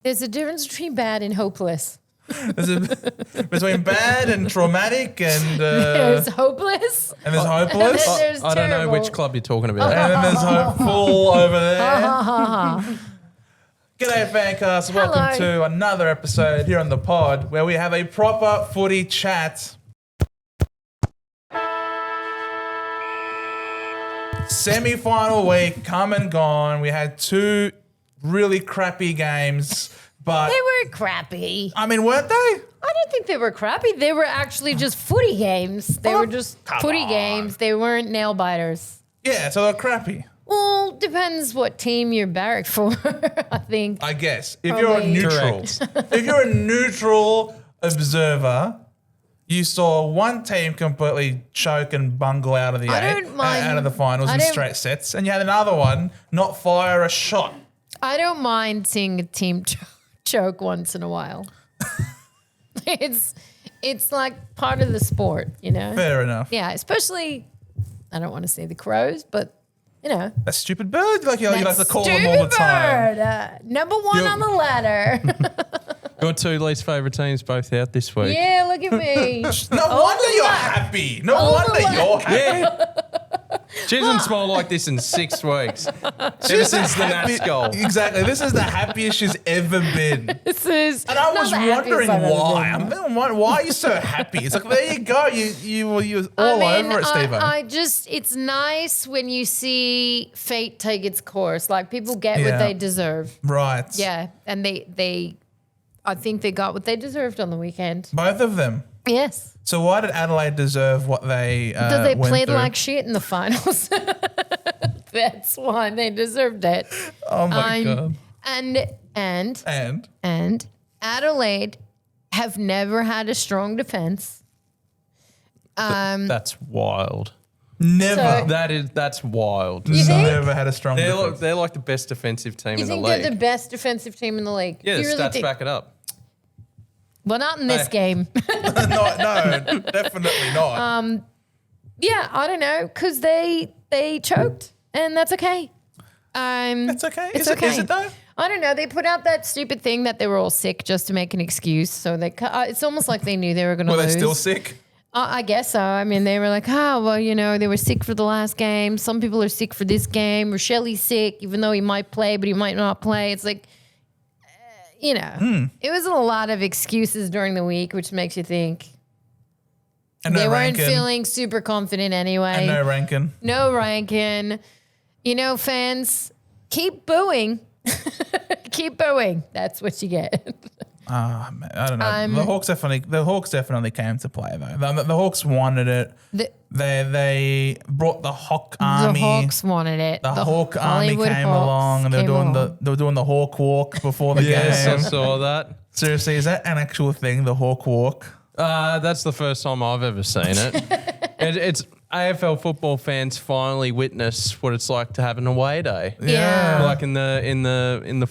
There's a difference between bad and hopeless. Between bad and traumatic and There's hopeless. and there's hopeless. And there's I don't know terrible. which club you're talking about. And then there's hopeful over there. G'day, Fancast. Welcome Hello. to another episode here on the pod where we have a proper footy chat. Semi-final week, come and gone. We had two really crappy games, but They were crappy. I mean, weren't they? I don't think they were crappy. They were actually just footy games. They were just footy games. They weren't nail biters. Yeah, so they're crappy. Well, depends what team you're barracked for, I think. I guess if you're a Probably. neutral, if you're a neutral observer, you saw one team completely choke and bungle out of the out of the finals in straight sets, and you had another one not fire a shot. I don't mind seeing a team choke once in a while. It's like part of the sport, you know? Fair enough. Yeah, especially, I don't want to say the Crows, but, you know. That stupid bird, you like to call them Stupid all the time. bird. Number one on the ladder. Your two least favourite teams both out this week. Yeah, look at me. No wonder you're happy. No wonder you're happy. Yeah. She hasn't smiled like this in 6 weeks. Ever since the Nats goal. Exactly. This is the happiest she's ever been. This is And I not was the happiest wondering I've ever why. been. I'm thinking, why are you so happy? It's like, there you go. You're all over it, Steveo. I just, it's nice when you see fate take its course. Like people get Yeah. what they deserve. Right. Yeah, and I think they got what they deserved on the weekend. Both of them. Yes. So why did Adelaide deserve what they Because they went played through? like shit in the finals. That's why they deserved it. Oh my God. And Adelaide have never had a strong defense. That's wild. Never. That's wild. You think? Never had a strong defense. They're like the best defensive team You in the think league. they're the best defensive team in the league? Yeah, You the really stats think- back it up. Well, not in this Hey. game. No, definitely not. Yeah, I don't know, because they choked, and that's okay. It's okay. It's Is okay. Is it though? I don't know. They put out that stupid thing that they were all sick just to make an excuse. So it's almost like they knew they were going to Were lose. they still sick? I guess so. I mean, they were like, they were sick for the last game. Some people are sick for this game. Rochelle's sick, even though he might play, but he might not play. It's like, it was a lot of excuses during the week, which makes you think And they no weren't ranking. feeling super confident anyway. And no ranking. No ranking. Fans, keep booing. Keep booing. That's what you get. Ah, man, I don't know. The Hawks definitely came to play though. The Hawks wanted it. They brought the Hawk Army. The Hawks wanted it. The Hawk Army Hollywood came Hawks along, and they came were doing the Hawk Walk before the Yes, I game. saw that. Seriously, is that an actual thing? The Hawk Walk? That's the first time I've ever seen it. It's AFL football fans finally witness what it's like to have an away day. Yeah. Like in the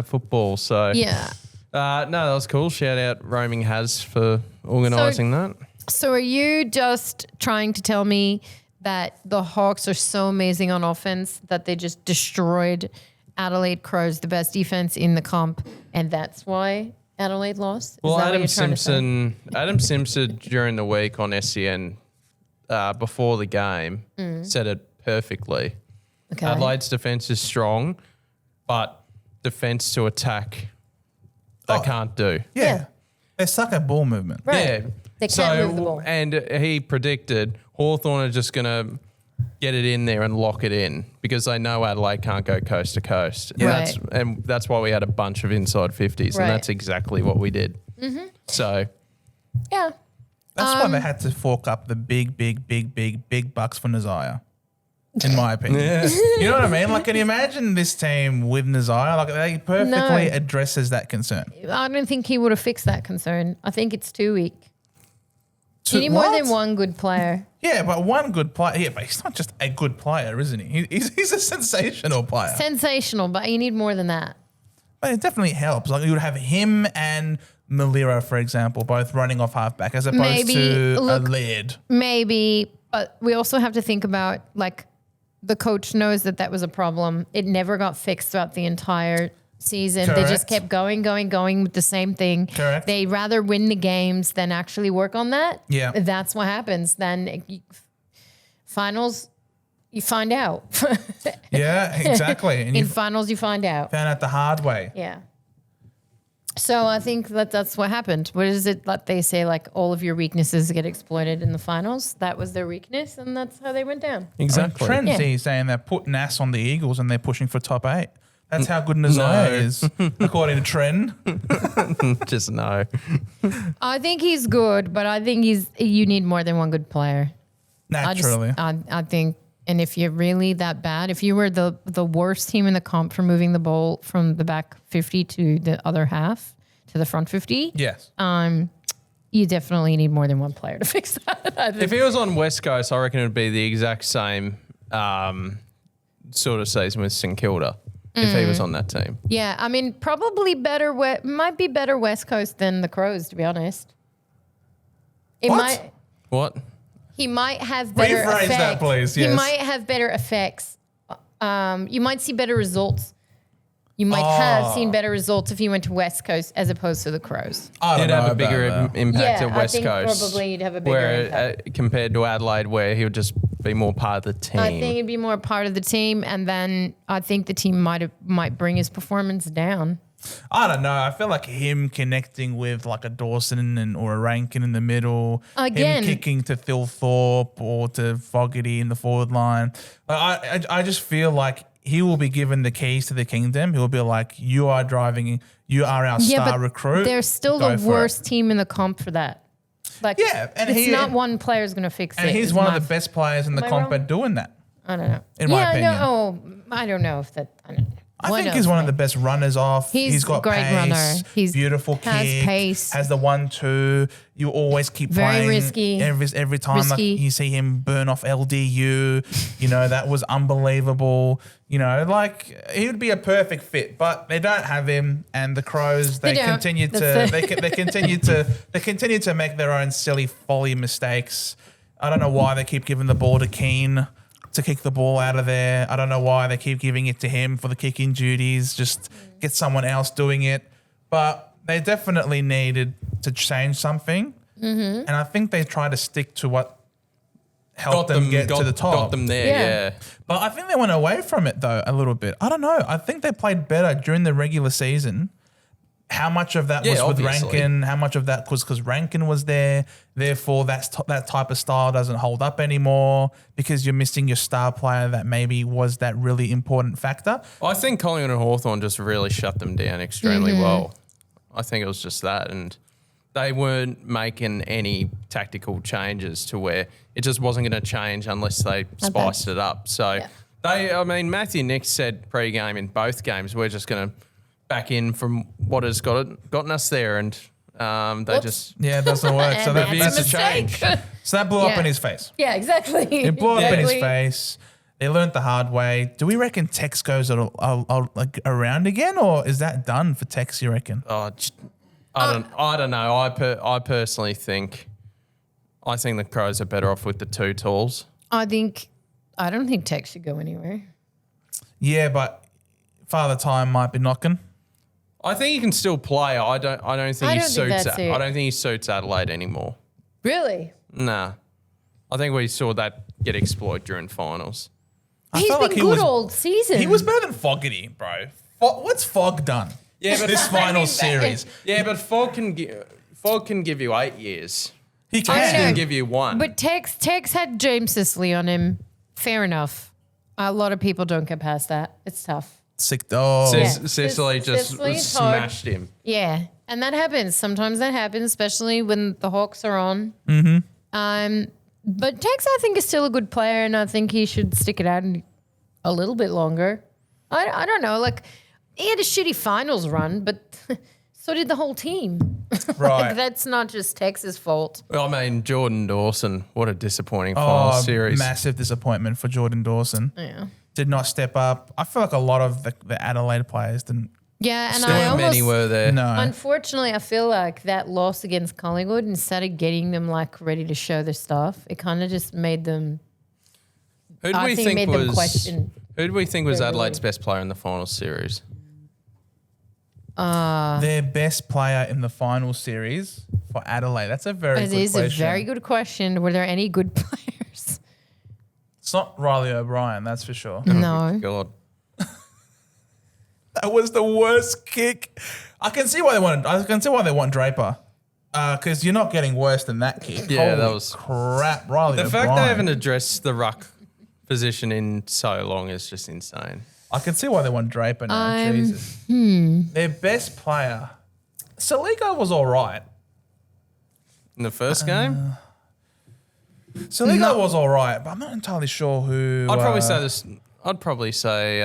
football. So Yeah. no, that was cool. Shout out Roaming Has for organising that. So are you just trying to tell me that the Hawks are so amazing on offense that they just destroyed Adelaide Crows, the best defense in the comp, and that's why Adelaide lost? Is Well, that what Adam you're trying to say? Simpson during the week on SEN before the game said it perfectly. Okay. Adelaide's defence is strong, but defence to attack they can't do. Yeah. They suck at ball movement. Right. Yeah. They can't move the ball. And he predicted Hawthorn are just going to get it in there and lock it in because they know Adelaide can't go coast to coast. Yeah. And that's why we had a bunch of inside 50s, Right. and that's exactly what we did. Mm-hmm. So, Yeah. That's why they had to fork up the big bucks for Nazaya, in my opinion. You know what I mean? Like, can you imagine this team with Nazaya? Like, they perfectly addresses that concern. I don't think he would have fixed that concern. I think it's too weak. You need What? more than one good player. Yeah, but one good player. Yeah, but he's not just a good player, isn't he? He's a sensational player. Sensational, but you need more than that. But it definitely helps. Like, you would have him and Malira, for example, both running off halfback as opposed to a Laird. Maybe, but we also have to think about, like, the coach knows that was a problem. It never got fixed throughout the entire season. Correct. They just kept going with the same thing. Correct. They rather win the games than actually work on that. Yeah. That's what happens. Then finals, you find out. Yeah, exactly. And In finals, you find out. found out the hard way. Yeah. So I think that's what happened. What is it that they say, like, all of your weaknesses get exploited in the finals? That was their weakness, and that's how they went down. Exactly. Trent's saying they're putting ass on the Eagles and they're pushing for top 8. That's how good Nazaya is, according to Trent. Just no. I think he's good, but I think you need more than one good player. Naturally. I think, and if you're really that bad, if you were the worst team in the comp for moving the ball from the back 50 to the other half, to the front 50, Yes. you definitely need more than one player to fix that. I think. If he was on West Coast, I reckon it would be the exact same sort of season with St Kilda if he was on that team. Yeah, I mean, probably better, might be better West Coast than the Crows, to be honest. What? What? He might have better Rephrase effects. that, please. Yes. He might have better effects. You might see better results. You might have seen better results if you went to West Coast as opposed to the Crows. I don't He'd know have a bigger about that. impact Yeah, at I West think Coast. probably you'd have a bigger impact. Compared to Adelaide, where he would just be more part of the team. I think it'd be more part of the team, and then I think the team might bring his performance down. I don't know. I feel like him connecting with like a Dawson or a Rankin in the middle, Again. him kicking to Phil Thorpe or to Fogarty in the forward line. I just feel like he will be given the keys to the kingdom. He will be like, you are driving, you are our star recruit. They're still Go the for worst it. team in the comp for that. Like, Yeah, and it's he- not one player's going to fix it. And he's is one of my- the best players in the Am I comp wrong? at doing that. I don't know. in my opinion. I don't know if that. I don't know. I think he's one of the best runners off. He's got a great pace, runner. He's beautiful has kick, pace. has the 1-2. You always keep Very playing. risky. Every time like, Risky. you see him burn off LDU, you know, that was unbelievable. You know, like he would be a perfect fit, but they don't have him. And the Crows, they don't. continue to That's they continue to make their own silly folly mistakes. I don't know why they keep giving the ball to Keane to kick the ball out of there. I don't know why they keep giving it to him for the kicking duties. Just get someone else doing it. But they definitely needed to change something. Mm-hmm. And I think they tried to stick to what helped them get to the top. Got them there, yeah. But I think they went away from it, though, a little bit. I don't know. I think they played better during the regular season. How much of that was with obviously. Rankin? How much of that was because Rankin was there? Therefore, that type of style doesn't hold up anymore because you're missing your star player that maybe was that really important factor. I think Collingwood and Hawthorn just really shut them down extremely well. I think it was just that. And they weren't making any tactical changes to where it just wasn't going to change unless they spiced it up. So Matthew Nix said pre-game in both games, we're just going to back in from what has gotten us there, and they just it doesn't work. So And that's a mistake. change. So that blew up in his face. Yeah, exactly. It blew up in his face. They learned the hard way. Do we reckon Tex goes like around again, or is that done for Tex? You reckon? I don't know. I personally think the Crows are better off with the two tools. I don't think Tex should go anywhere. Yeah, but Father Time might be knocking. I think he can still play. I don't think he suits Adelaide anymore. Really? Nah. I think we saw that get exploited during finals. He's felt been like he good was- all season. He was better than Fogarty, bro. What's Fog done? Yeah, but this final series. Yeah, but Fogg can give you 8 years. He Tex know. can give you one. But Tex had James Sicily on him. Fair enough. A lot of people don't get past that. It's tough. Sick dog. Yeah. Sicily just Sicily's hard. smashed him. Yeah, and that happens. Sometimes that happens, especially when the Hawks are on. Mm-hmm. But Tex, I think, is still a good player, and I think he should stick it out a little bit longer. I don't know. Like, he had a shitty finals run, but so did the whole team. Right. Like, that's not just Tex's fault. I mean, Jordan Dawson, what a disappointing final series. Massive disappointment for Jordan Dawson. Yeah. Did not step up. I feel like a lot of the Adelaide players didn't. Yeah, and There I weren't almost many were there. No. Unfortunately, I feel like that loss against Collingwood, instead of getting them like ready to show their stuff, it kind of just made them. Who do I we think think made them was question Who do we think was their Adelaide's ability. best player in the final series? Their best player in the final series for Adelaide. That's a very good question. It is a very good question. Were there any good players? It's not Riley O'Brien, that's for sure. No. God. That was the worst kick. I can see why they want Draper. Because you're not getting worse than that kick. Yeah, Holy that was crap. Riley the O'Brien. fact they haven't addressed the ruck position in so long is just insane. I can see why they want Draper now. Jesus. Their best player, Saligo was all right. In the first game, Saligo was all right, but I'm not entirely sure who. I'd probably say this. I'd probably say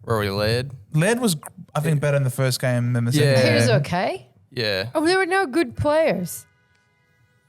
Rory Laird. Laird was, I think, better in the first game than the second. Yeah. He was game. okay. Yeah. Oh, there were no good players.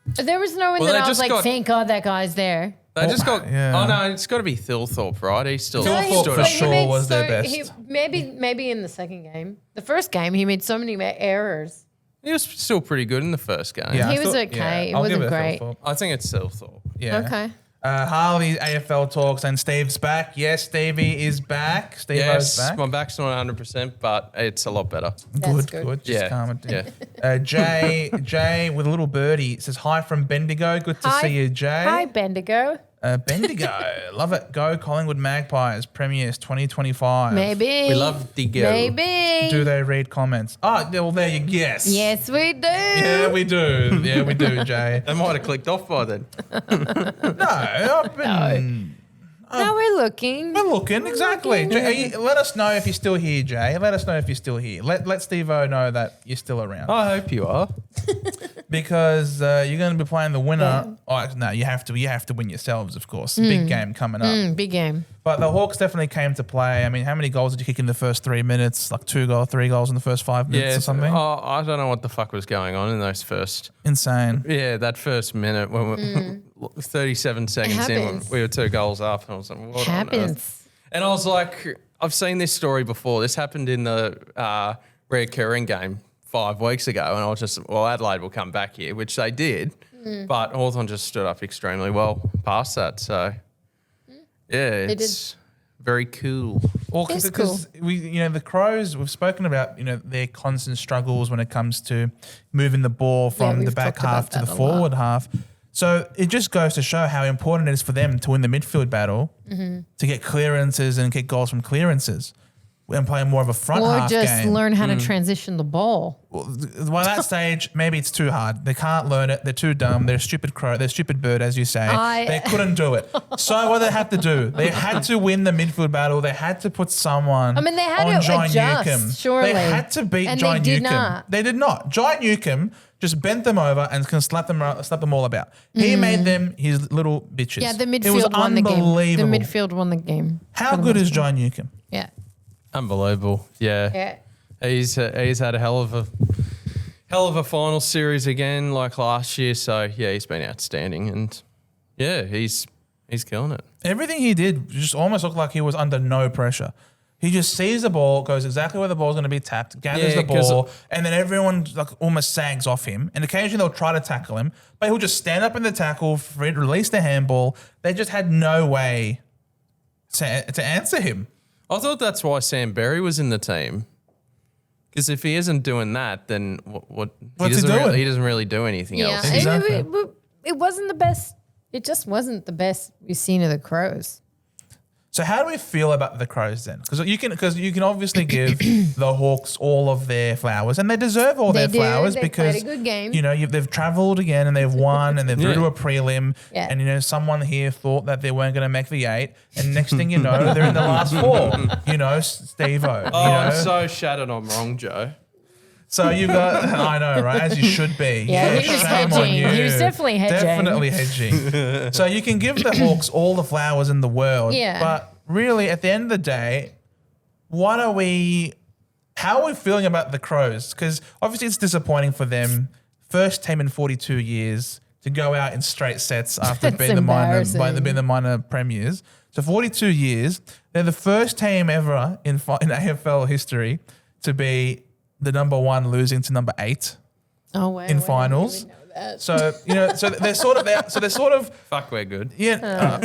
There was no one Well, that they I was just like, got- thank God that guy's there. They just got. yeah. Oh no, it's got to be Thilthorpe, right? He's still Thilthorpe stood for up. sure was their best. Maybe in the second game. The first game, he made so many errors. He was still pretty good in the first game. Yeah, He I was thought- okay. It I'll wasn't give to great. Thilthorpe. I think it's Thilthorpe. Yeah. Okay. Harley AFL talks and Steve's back. Yes, Stevie is back. Steve Yes, back. my back's not 100%, but it's a lot better. That's Good. good. Just Yeah, calm it down. yeah. Jay with a little birdie says hi from Bendigo. Good to see you, Jay. Hi, Bendigo. Bendigo, love it. Go Collingwood Magpies Premiers 2025. Maybe. We love Digo. Maybe. Do they read comments? Oh, well, there you guess. Yes, we do. Yeah, we do. Yeah, we do, Jay. They might have clicked off by then. No, I've been. Now we're looking. We're looking, exactly. Jay, let us know if you're still here, Jay. Let us know if you're still here. Let Steve-O know that you're still around. I hope you are. Because you're going to be playing the winner. Oh, no, you have to win yourselves, of course. Big game coming up. Big game. But the Hawks definitely came to play. I mean, how many goals did you kick in the first 3 minutes? Like 3 goals in the first 5 minutes or something? Oh, I don't know what the fuck was going on in those first. Insane. Yeah, that first minute when we 37 seconds in, when happens. we were 2 goals up, and I was like, what on earth? Happens. And I was like, I've seen this story before. This happened in the recurring game 5 weeks ago, and I was just, well, Adelaide will come back here, which they did, but Hawthorn just stood up extremely well past that. So, yeah, it's very cool. Well, It's because the Crows, we've spoken about, their constant struggles when it comes to moving the ball from the we've back talked half about to the that a forward lot. half. So it just goes to show how important it is for them to win the midfield battle, to get clearances and get goals from clearances, and play more of a front Or half just game. learn how to transition the ball. Well, by that stage, maybe it's too hard. They can't learn it. They're too dumb. They're a stupid crow. They're a stupid bird, as you say. They couldn't do it. So what did they have to do? They had to win the midfield battle. They had to put someone I mean, they had on to John adjust, Newcombe. surely. They had to beat And John they did Newcombe. not. They did not. John Newcombe just bent them over and can slap them all about. He made them his little bitches. Yeah, the It was midfield won the game. The unbelievable. midfield won the game. How good is John Newcombe? Yeah. Unbelievable. Yeah. Yeah. He's had a hell of a final series again, like last year. So yeah, he's been outstanding, and yeah, he's killing it. Everything he did just almost looked like he was under no pressure. He just sees the ball, goes exactly where the ball's going to be tapped, gathers Yeah, the ball, and then everyone like almost sags off him. And occasionally they'll try to tackle him, but he'll just stand up in the tackle, release the handball. They just had no way to answer him. I thought that's why Sam Berry was in the team. Because if he isn't doing that, then what What's he doing? He doesn't really do anything Yeah. else. Exactly. It wasn't the best. It just wasn't the best we've seen of the Crows. So how do we feel about the Crows then? Because you can obviously give the Hawks all of their flowers, and they deserve all their They do. flowers They because played a good game. they've travelled again and they've won and they're through Yeah. to a prelim. Yeah. And someone here thought that they weren't going to make the 8, and next thing you know, they're in the last 4. Steve-O. Oh, I'm so shattered. I'm wrong, Joe. So you got, I know, right? As you should be. Yeah, he was shame on hedging. you. He was definitely hedging. Definitely hedging. So you can give the Hawks all the flowers in the world. Yeah. But really, at the end of the day, how are we feeling about the Crows? Because obviously it's disappointing for them. First team in 42 years to go out in straight sets after That's being embarrassing. the minor premiers. So 42 years. They're the first team ever in AFL history to be the number 1 losing to number 8 Oh, wow. in finals. So they're sort of Fuck, we're good. yeah.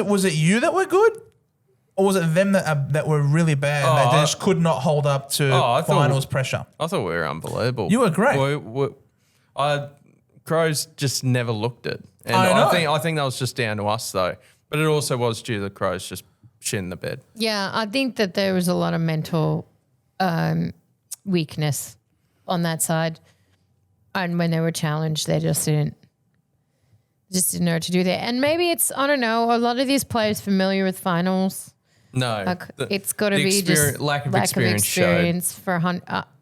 Was it you that were good? Or was it them that were really bad and they just could not hold up to finals pressure? I thought we were unbelievable. You were great. Crows just never looked it. And I think that was just down to us though. But it also was due to the Crows just shitting the bed. Yeah, I think that there was a lot of mental weakness on that side. And when they were challenged, they just didn't know what to do there. And maybe it's, I don't know, a lot of these players familiar with finals. No. Like it's got to be just lack of experience for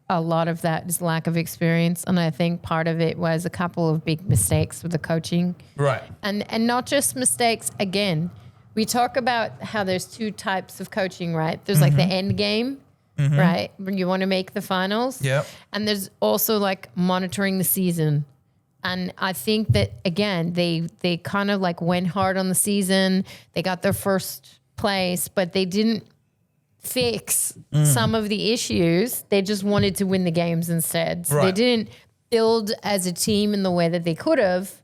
a lot of that is lack of experience. And I think part of it was a couple of big mistakes with the coaching. Right. And not just mistakes. Again, we talk about how there's two types of coaching, right? There's like the end game, right? When you want to make the finals. Yep. And there's also like monitoring the season. And I think that, again, they kind of like went hard on the season. They got their first place, but they didn't fix some of the issues. They just wanted to win the games instead. So they didn't build as a team in the way that they could have.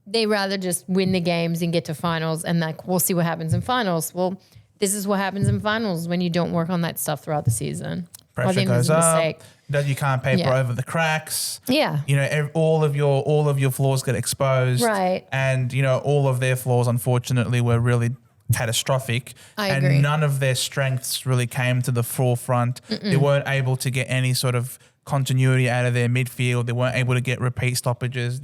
They rather just win the games and get to finals and like, we'll see what happens in finals. Well, this is what happens in finals when you don't work on that stuff throughout the season. Pressure goes up. You can't paper over the cracks. Yeah. You know, all of your flaws get exposed. Right. And, you know, all of their flaws, unfortunately, were really catastrophic. I agree. And none of their strengths really came to the forefront. They weren't able to get any sort of continuity out of their midfield. They weren't able to get repeat stoppages.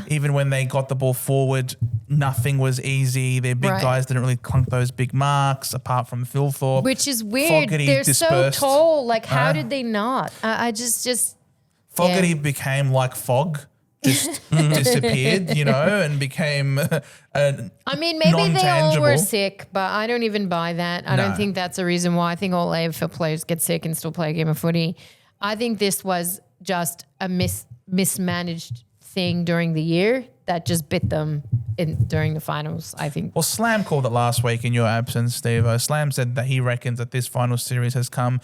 Even when they got the ball forward, nothing was easy. Their big guys didn't really clunk those big marks apart from Phil Thorpe. Which is weird. They're dispersed. so tall. Like, how did they not? I just Fogarty became like fog. Just disappeared, you know, and became I mean, maybe they all were sick, but I don't even buy that. I don't think that's a reason why. I think all AFL players get sick and still play a game of footy. I think this was just a mismanaged thing during the year that just bit them during the finals, I think. Well, Slam called it last week in your absence, Steve. Slam said that he reckons that this final series has come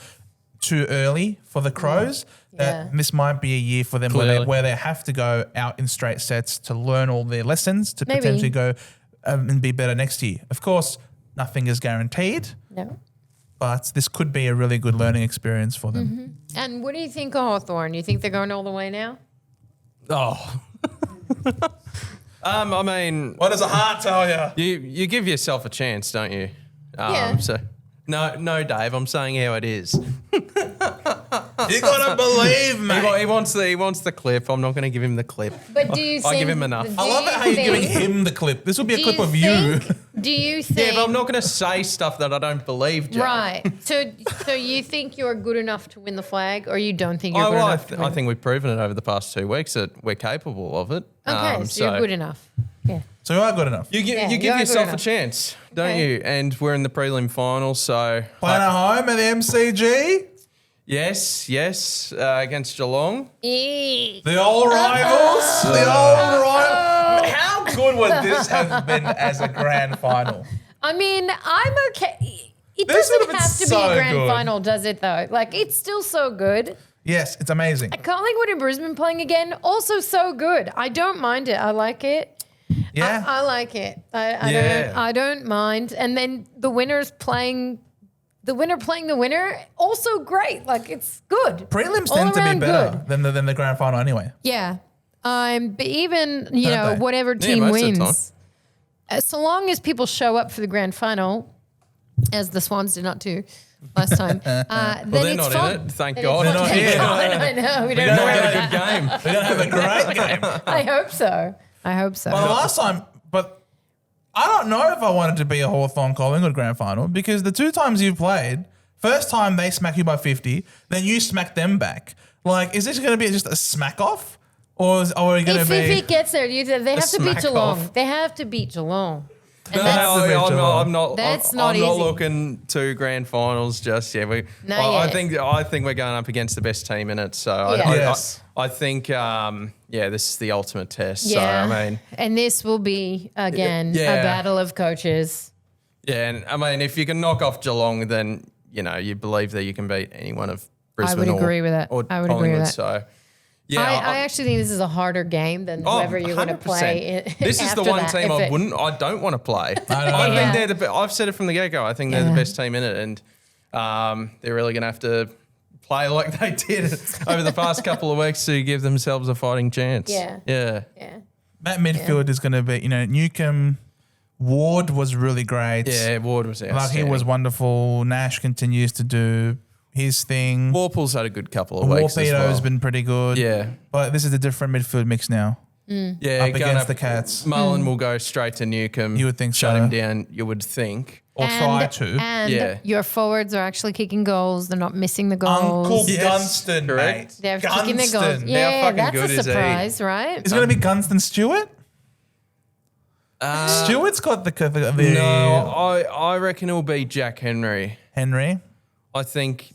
too early for the Crows. That this might be a year for them where they have to go out in straight sets to learn all their lessons to potentially go and be better next year. Of course, nothing is guaranteed. No. But this could be a really good learning experience for them. And what do you think of Hawthorn? You think they're going all the way now? Oh. I mean, what does a heart tell you? You give yourself a chance, don't you? Yeah. So no, Dave. I'm saying how it is. You gotta believe me. He wants the clip. I'm not going to give him the clip. But do you think? I give him enough. I love it how you're giving him the clip. This will be a clip of you. Do you think? Yeah, but I'm not going to say stuff that I don't believe, Jay. Right. So you think you're good enough to win the flag, or you don't think you're good enough? I think we've proven it over the past 2 weeks that we're capable of it. Okay, so you're good enough. Yeah. So you are good enough. You give yourself a chance, don't you? And we're in the prelim final, so playing at home at the MCG. Yes, against Geelong. The old rivals. The old rivals. How good would this have been as a grand final? I mean, I'm okay. It This would doesn't have have been to be so a grand good. final, does it, though? Like, it's still so good. Yes, it's amazing. Collingwood and Brisbane playing again, also so good. I don't mind it. I like it. Yeah. I like it. I don't mind. And then the winner playing the winner, also great. Like, it's good. Prelims All tend to be around better than the grand final anyway. Yeah. But even, Don't they? whatever team most of the wins, so long as people show up for the grand final, as the Swans did not do last time, then they're it's not fun. in it. Thank Then God. it's They're fun. not here. I know. We don't We're know going to about have a good that. game. We're going to have a great game. I hope so. Well, the last time, but I don't know if I wanted to be a Hawthorn Collingwood grand final because the 2 times you've played, first time they smack you by 50, then you smack them back. Like, is this going to be just a smack off? Or are we going to If be... it gets there, they have to beat smack Geelong. off. They have to beat Geelong. And No, that's, I'm not. That's I'm not not easy. looking to grand finals just yet. Not I yet. think we're going up against the best team in it. So Yeah. Yes. I think this is the ultimate test. yeah. So I mean, and this will be, again, Yeah. a battle of coaches. yeah, and I mean, if you can knock off Geelong, then you believe that you can beat any one of Brisbane. would agree with that. Or I would agree with Collingwood. that. So Yeah, I actually think this is a harder game than whoever you're going to play. This is the one team I don't want to play. I think they're the best. I've said it from the get-go. I think they're the best team in it, and they're really going to have to play like they did over the past couple of weeks to give themselves a fighting chance. Yeah. That midfield is going to be, Newcomb, Ward was really great. Yeah, Ward was outstanding. He was wonderful. Nash continues to do his thing. Warple's had a good couple of weeks as well. Warpedo's been pretty good. Yeah. But this is a different midfield mix now. Yeah, up against the Cats. Mullen will go straight to Newcomb. You would think shut so. him down, you would think. Or try to. And your forwards are actually kicking goals. They're not missing the goals. Uncle Gunston, mate. They're kicking their goals. Yeah, that's a surprise, right? Is it going to be Gunston Stewart? Stewart's got the No, I reckon it'll be Jack Henry. I think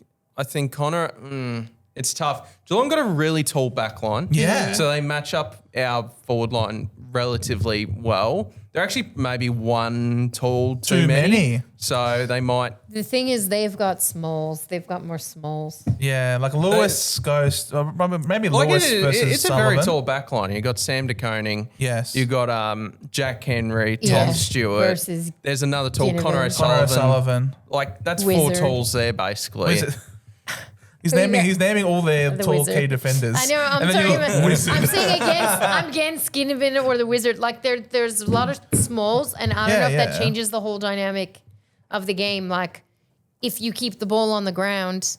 Connor. It's tough. Geelong got a really tall back line. Yeah. So they match up our forward line relatively well. They're actually maybe one tall too many. So they might. The thing is, they've got smalls. They've got more smalls. Yeah, like Lewis goes, maybe Lewis versus it's a Sullivan. very tall back line. You got Sam de Koning. Yes. You got Jack Henry, Tom Stewart. Versus there's another tall, Connor O'Sullivan. Like that's Wizard. 4 talls there basically. He's naming all their tall Wizard. key defenders. I know. I'm saying against Ginnivan or the Wizard. Like there's a lot of smalls, and I don't know if that changes the whole dynamic of the game. Like if you keep the ball on the ground,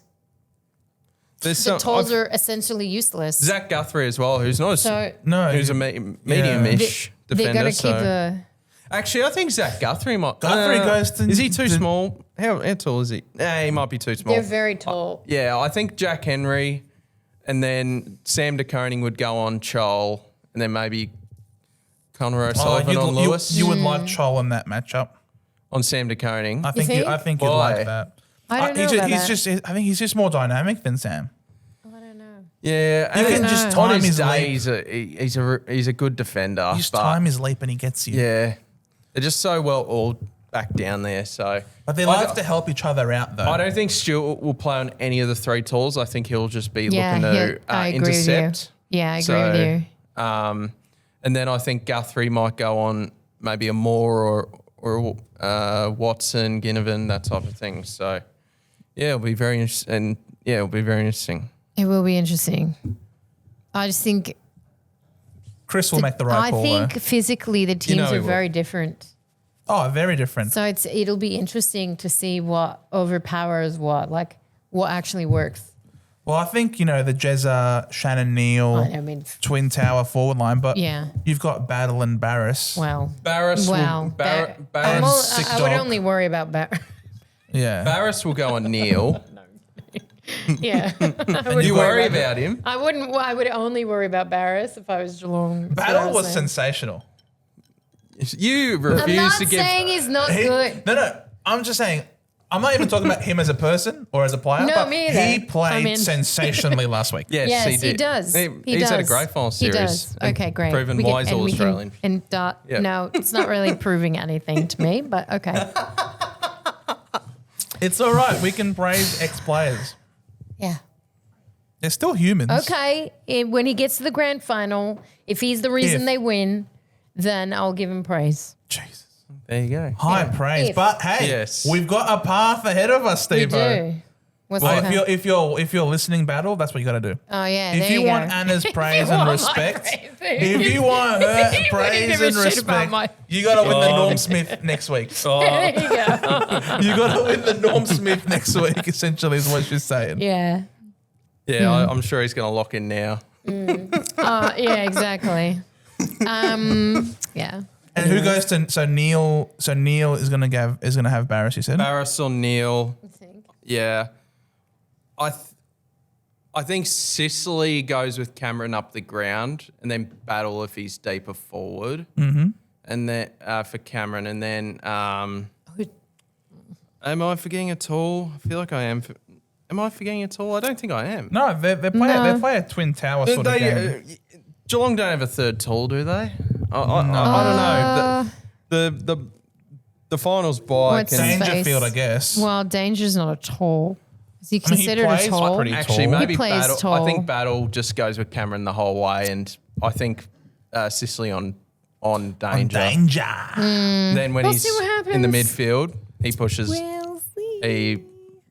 the tolls are essentially useless. Zach Guthrie as well, who's not who's a medium-ish defender. They got to keep Actually, I think Zach Guthrie might. Guthrie goes to. Is he too small? How tall is he? Nah, he might be too small. They're very tall. I think Jack Henry, and then Sam de Koning would go on Chol, and then maybe Connor O'Sullivan on Lewis. You would like Chol in that matchup on Sam de Koning. I think you'd like that. I don't know. I think he's just more dynamic than Sam. I don't know. Yeah, you can just time his leap. He's a good defender. You just time his leap and he gets you. Yeah. They're just so well all back down there. But they like to help each other out, though. I don't think Stewart will play on any of the 3 talls. I think he'll just be looking to I agree intercept. With you. Yeah, I agree with you. And then I think Guthrie might go on maybe a Moore or Watson, Ginnivan, that type of thing. So, it'll be very interesting. It'll be very interesting. It will be interesting. I just think Chris will make the right call. I think physically the teams are very different. Oh, very different. So it'll be interesting to see what overpowers what, like what actually works. Well, I think, the Jezza, Shannon Neal, Twin Tower forward line, but you've got Battle and Barris. Wow. Barris I would only worry about Barris. Yeah. Barris will go on Neal. Yeah. You worry about him? I wouldn't. I would only worry about Barris if I was Geelong. Battle was sensational. You refuse to give. I'm not saying he's not good. No. I'm just saying. I'm not even talking about him as a person or as a player. No, but me either. He played sensationally last week. Yes, he did. He does. He's had a great final series. He does. Okay, great. Proven why he's all Australian. No, it's not really proving anything to me, but okay. It's all right. We can praise ex-players. Yeah. They're still humans. Okay. When he gets to the grand final, if he's the reason they win, then I'll give him praise. Jesus. There you go. High praise. But hey, we've got a path ahead of us, Steve. We do. What's that? If you're listening, Battle, that's what you got to do. Oh yeah. If you want Anna's praise and respect, if you want her praise and respect, you got to win the Norm Smith next week. There you go. You got to win the Norm Smith next week. Essentially, is what she's saying. Yeah. Yeah, I'm sure he's going to lock in now. Yeah, exactly. Yeah. And who goes to Neil? So Neil is going to have Barris. You said Barris or Neil. I think. Yeah. I think Sicily goes with Cameron up the ground and then Battle if he's deeper forward. Mm-hmm. And then for Cameron, and then am I forgetting at all? I feel like I am. Am I forgetting at all? I don't think I am. No, they play a twin tower sort of game. Geelong don't have a third tall, do they? I don't know. The finals by Dangerfield, I guess. Well, Danger's not a tall. Is he considered a tall? pretty Actually, tall. maybe He plays Battle. tall. I think Battle just goes with Cameron the whole way, and I think Sicily on danger. Then when We'll he's see what in the happens. midfield, he pushes. We'll see. He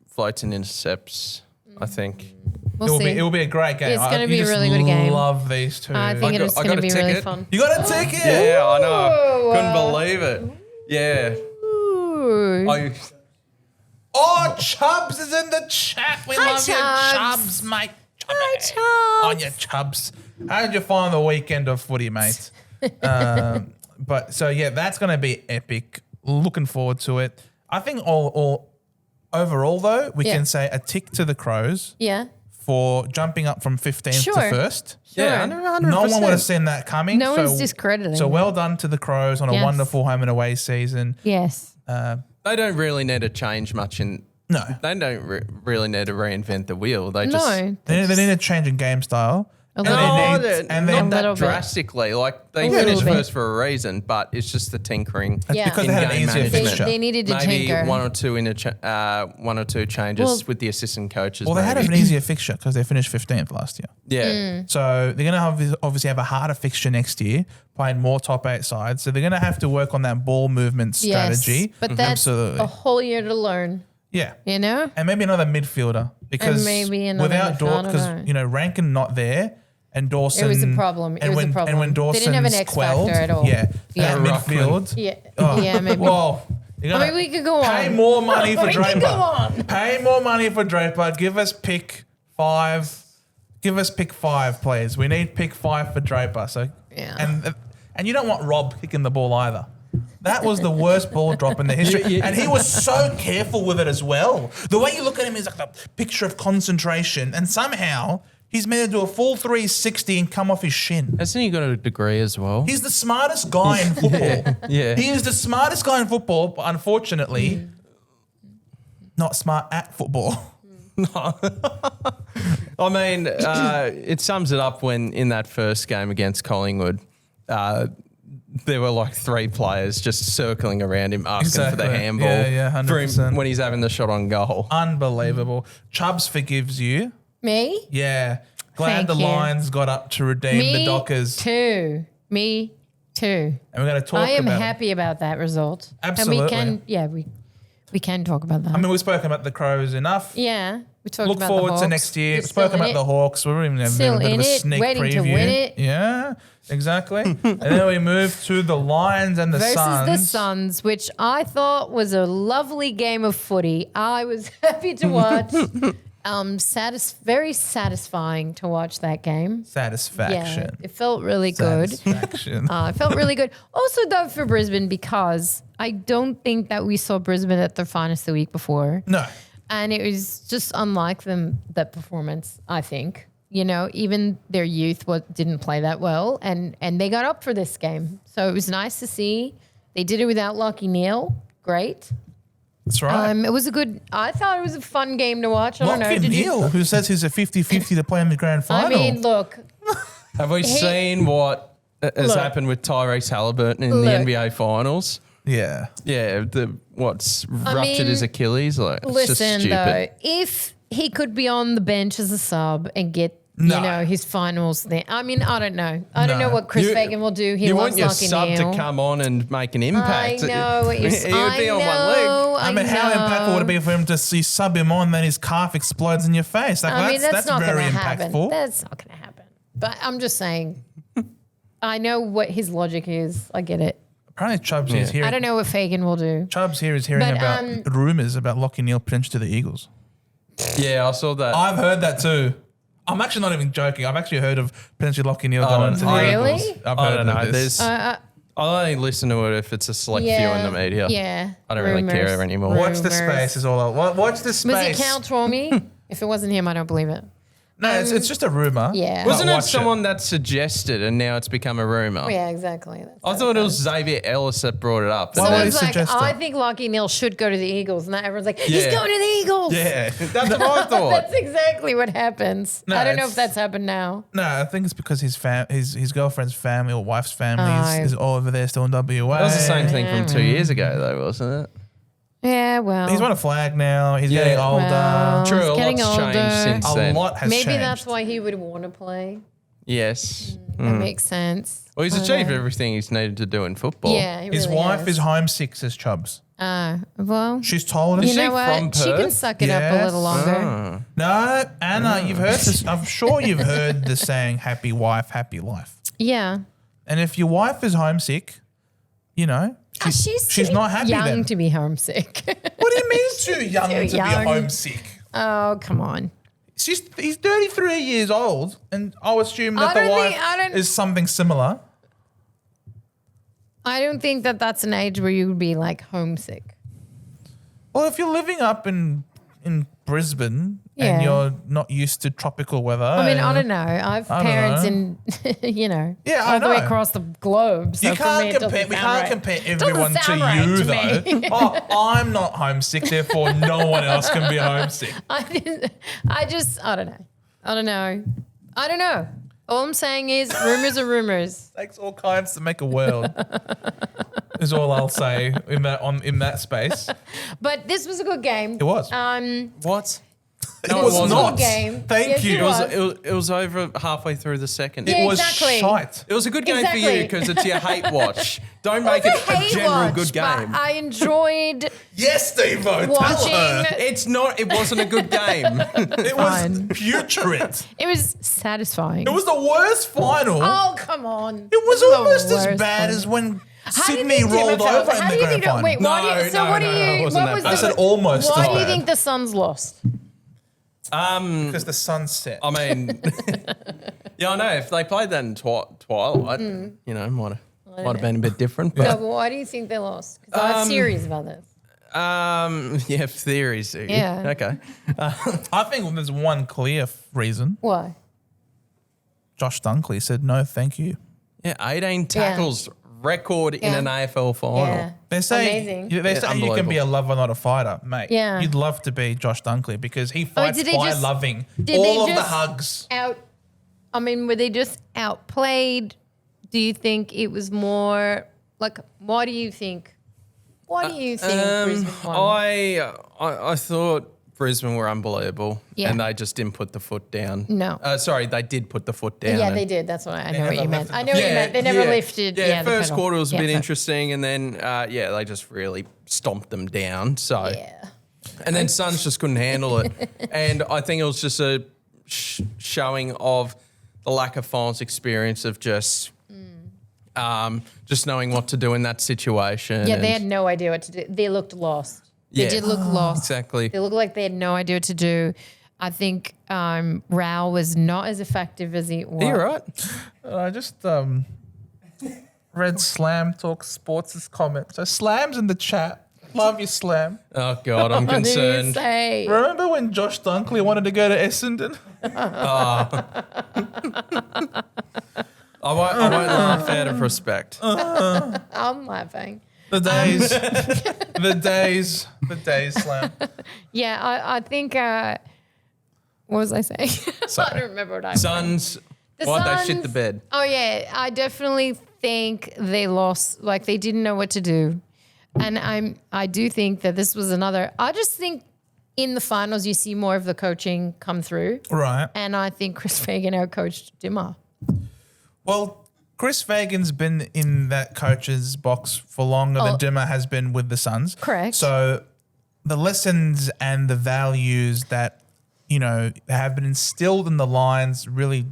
floats and intercepts. I think. We'll see. It will be a great game. It's gonna be a really good game. Love these two. I think it's I going got to a be really ticket. fun. You got a ticket? Yeah, I know. Ooh, Couldn't believe it. Yeah. Ooh. Oh, Chubbs is in the chat. We Hi, love Chubbs. you, Chubbs, mate. Hi, Chubbs. On your Chubbs. How did you find the weekend of footy, mate? But so yeah, that's going to be epic. Looking forward to it. I think all overall though, we can say a tick to the Crows Yeah. for jumping up from 15th Sure. to 1st. Yeah, Sure. 100%. No one would have seen that coming. No one's discrediting So it. well done to the Crows on a Yes. wonderful home and away season. Yes. They don't really need to change much in. No. They don't really need to reinvent the wheel. They just. No. They need a change in game style. A And little they No, need- they're and not then little that bit. drastically. Like they A little finished bit. first for a reason, but it's just the tinkering. It's Yeah. because they had an In-game easier management. fixture. They needed to Maybe tinker. one or two changes Well- with the assistant coaches. Well, they had maybe. an easier fixture because they finished 15th last year. Yeah. So they're going to obviously have a harder fixture next year, playing more top 8 sides. So they're going to have to work on that ball movement strategy. Yes. But that's Absolutely. a whole year to learn, Yeah. you know? And maybe another midfielder because maybe another without midfielder, I don't know. because Rankin not there and Dawson. It was a problem. It and was a when, problem. And when They Dawson's didn't have an X quelled, factor at all. Yeah. Yeah. That midfield. Yeah. Oh, Yeah, maybe. Well, you I mean, we could go pay on. more money for We Draper. could go on. Pay more money for Draper. Give us pick 5. Give us pick 5, please. We need pick 5 for Draper. So Yeah. and you don't want Rob kicking the ball either. That was the worst ball drop in the history. And he was so careful with it as well. The way you look at him is like a picture of concentration. And somehow he's made to do a full 360 and come off his shin. Hasn't he got a degree as well? He's the smartest guy in football. Yeah. He is the smartest guy in football, but unfortunately, not smart at football. I mean, it sums it up when in that first game against Collingwood, there were like 3 players just circling around him asking for the Exactly. handball Yeah, for him 100%. when he's having the shot on goal. Unbelievable. Chubbs forgives you. Me? Yeah. Glad Thank the you. Lions got up to redeem Me the Dockers. too. Me too. And we're going to talk I am about happy about that result. Absolutely. And we can talk about that. I mean, we've spoken about the Crows enough. yeah. We talked Look about forward the to Hawks. next year. You're We've spoken still about in the it. Hawks. We're even having Still a bit in of a it, sneak waiting preview. to win it. Yeah, exactly. And then we move to the Lions and the Versus Suns. the Suns, which I thought was a lovely game of footy. I was happy to watch. Very satisfying to watch that game. Satisfaction. Yeah, it felt really good. Satisfaction. It felt really good. Also, though, for Brisbane, because I don't think that we saw Brisbane at their finest the week before. No. And it was just unlike them, that performance, I think. You know, even their youth didn't play that well, and they got up for this game. So it was nice to see. They did it without Lachie Neale. Great. That's right. It was I thought it was a fun game to watch. I don't know. Lachie Did Neale, who says he's a 50-50 to play in the grand final. I mean, look, Have we seen what has Look. happened with Tyrese Halliburton in the Look. NBA Finals? yeah. Yeah, what's ruptured mean, his Achilles? Like, it's just listen, stupid. though, if he could be on the bench as a sub and get, No. you know, his finals there. I mean, I don't know. I don't No. know what Chris You- Fagan will do. He You loves want your Lachie sub Neale. to come on and make an impact. I know. He would be on one leg. I mean, how impactful would it be for him to see sub him on, then his calf explodes in your face? Like, I mean, that's not going very to happen. impactful. That's not going to happen. But I'm just saying, I know what his logic is. I get it. Apparently, Chubbs is hearing. I don't know what Fagan will do. Chubbs here is hearing But, about rumours about Lachie Neale potential to the Eagles. Yeah, I saw that. I've heard that too. I'm actually not even joking. I've actually heard of potentially Lachie Neale going to the really? Eagles. I've I heard don't know. of this. I'll only listen to it if it's a select few in the media. Yeah. I don't really care anymore. Watch the Rumors. space is all out. Watch the space. Was it Cal Tormey? If it wasn't him, I don't believe it. No, it's just a rumor. Yeah. But Wasn't it watch someone that suggested and now it's become a rumor? Yeah, exactly. That's I thought it was Xavier Ellis that brought it up. Why So would he it's like, suggest I that? think Lachie Neale should go to the Eagles. And everyone's like, he's Yeah. going to the Eagles. Yeah. That's what I thought. That's exactly what happens. No, I don't know it's- if that's happened now. No, I think it's because his girlfriend's family or wife's family Oh. is all over there still in WA. That was the same thing from 2 years ago, though, wasn't it? Yeah, well. He's won a flag now. He's getting older. Well, True, he's a getting lot's older. changed since A then. lot has Maybe changed. that's why he would want to play. Yes. That makes sense. Well, he's I don't achieved know. everything he's needed to do in football. Yeah, he His really wife has. is homesick, says Chubbs. Well, She's told us. you know she what? from She can Perth? suck it up a Yes. little longer. No, Anna, you've heard this. I'm sure you've heard the saying, happy wife, happy life. Yeah. And if your wife is homesick, you know, she's not happy young then. to be homesick. What do you mean too young Too to young. be homesick? Oh, come on. He's 33 years old, and I'll assume that I the don't wife think- is something similar. I don't think that that's an age where you would be like homesick. Well, if you're living up in Brisbane Yeah. and you're not used to tropical weather. I mean, I don't know. I've I don't parents know. in, you know, Yeah, I all the way know. across the globe. So You for can't me, it compare. doesn't We sound can't right. compare Doesn't everyone to sound right you, to though. me. Oh, I'm not homesick, therefore no one else can be homesick. I don't know. All I'm saying is rumors are rumors. Takes all kinds to make a world. Is all I'll say in that space. But this was a good game. It was. What? It No, it was wasn't. not. Game. Thank Yes, you. it was. It was over halfway through the second. Yeah, It was exactly. shite. It was a good game Exactly. for you because it's your hate watch. Don't make It it was a hate general watch, good but game. I enjoyed Yes, Steveo. watching. Tell her. It's not. It wasn't a good game. It Fine. was putrid. It was satisfying. It was the worst final. Oh, come on. It was The almost as worst bad one. as when How do you Sydney think rolled Dimmer felt? over How in do the you grand think? final. Wait, why do you? So No, what do no, you? it wasn't What that was bad. I the? said almost Why as do you bad. think the Suns lost? Because the sun set. I mean, yeah, I know. If they played that in Twilight, you know, might have been a bit different. No, But but why do you think they lost? Because I have theories about this. yeah, theories. Yeah. Okay. I think there's one clear reason. Why? Josh Dunkley said no, thank you. Yeah, 18 tackles record in Yeah. an AFL final. Yeah. They say Amazing. They say you can be a lover, not a fighter, mate. Yeah. You'd love to be Josh Dunkley because he fights did they by just- loving did all they of the just- hugs. Were they just outplayed? Do you think it was more like? Why do you think? Why do you think Brisbane won? I thought Brisbane were unbelievable, Yeah. and they just didn't put the foot down. No. Sorry, they did put the foot down. Yeah, and- they did. That's what I know. What never you meant. lifted I the know what you meant. They never lifted. Yeah, the first pedal. quarter was a Yeah, bit so- interesting, and then they just really stomped them down. So, Yeah. and then Suns just couldn't handle it, and I think it was just a showing of the lack of finals experience of just knowing what to do in that situation. Yeah, they and- had no idea what to do. They looked lost. They Yeah. did look lost. exactly. They looked like they had no idea what to do. I think Rao was not as effective as he was. You're right. I just read Slam Talk Sports' comment. So Slam's in the chat. Love you, Slam. Oh God, I'm What did you concerned. say? Remember when Josh Dunkley wanted to go to Essendon? I won't laugh out of respect. I'm laughing. The days, the days, Slam. Yeah, I think. What was I saying? I don't remember what I said. Suns, The why'd they shit Suns- the bed? Oh yeah, I definitely think they lost. Like they didn't know what to do, and I do think that this was another. I just think in the finals you see more of the coaching come through, Right. and I think Chris Fagan outcoached Dimmer. Well, Chris Fagan's been in that coach's box for longer than Dimmer has been with the Suns. Correct. So the lessons and the values that, you know, have been instilled in the Lions really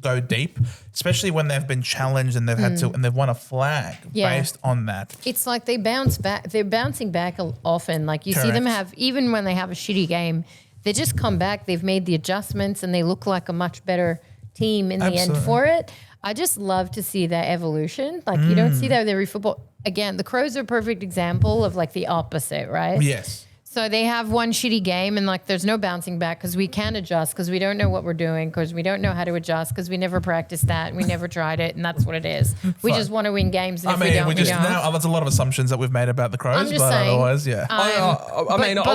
go deep, especially when they've been challenged and they've had to, and they've won a flag Yeah. based on that. It's like they bounce back. They're bouncing back often. Like you see them Correct. have, even when they have a shitty game, they just come back. They've made the adjustments and they look like a much better team in the end Absolutely. for it. I just love to see that evolution. Like you don't see that with every football. Again, the Crows are a perfect example of like the opposite, right? Yes. So they have one shitty game and like there's no bouncing back because we can't adjust because we don't know what we're doing because we don't know how to adjust because we never practiced that and we never tried it and that's what it is. We just want to win games and if we don't, we don't. Now, there's a lot of assumptions that we've made about the Crows, but saying, otherwise, yeah. I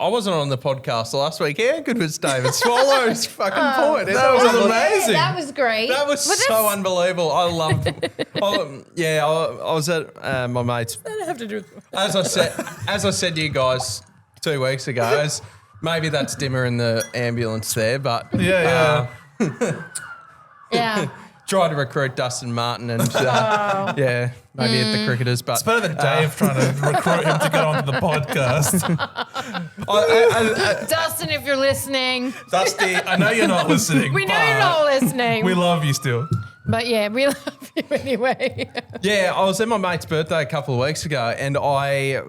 wasn't on the podcast last week. How good was David Swallow's fucking point? That was amazing. That was great. That was so unbelievable. I loved it. I was at my mate's. As I said to you guys 2 weeks ago, maybe that's Dimmer in the ambulance there, but yeah. Try to recruit Dustin Martin and maybe at the Cricketers. But it's better than Dave trying to recruit him to go onto the podcast. Dustin, if you're listening. Dusty, I know you're not listening. We know you're not listening. We love you still. But yeah, we love you anyway. Yeah, I was at my mate's birthday a couple of weeks ago and I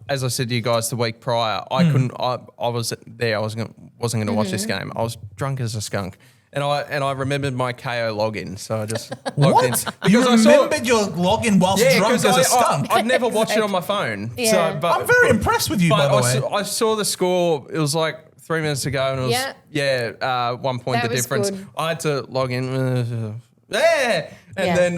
as I said to you guys the week prior, I couldn't. I was there. I wasn't going to watch this game. I was drunk as a skunk, and I remembered my KO login, so I just logged in. You remembered your login whilst drunk as a skunk? I'd never watched it on my phone. Yeah. So, I'm very impressed with you, by the way. I saw the score. It was like 3 minutes ago, and it was 1 point That the was difference. good. I had to log in. Then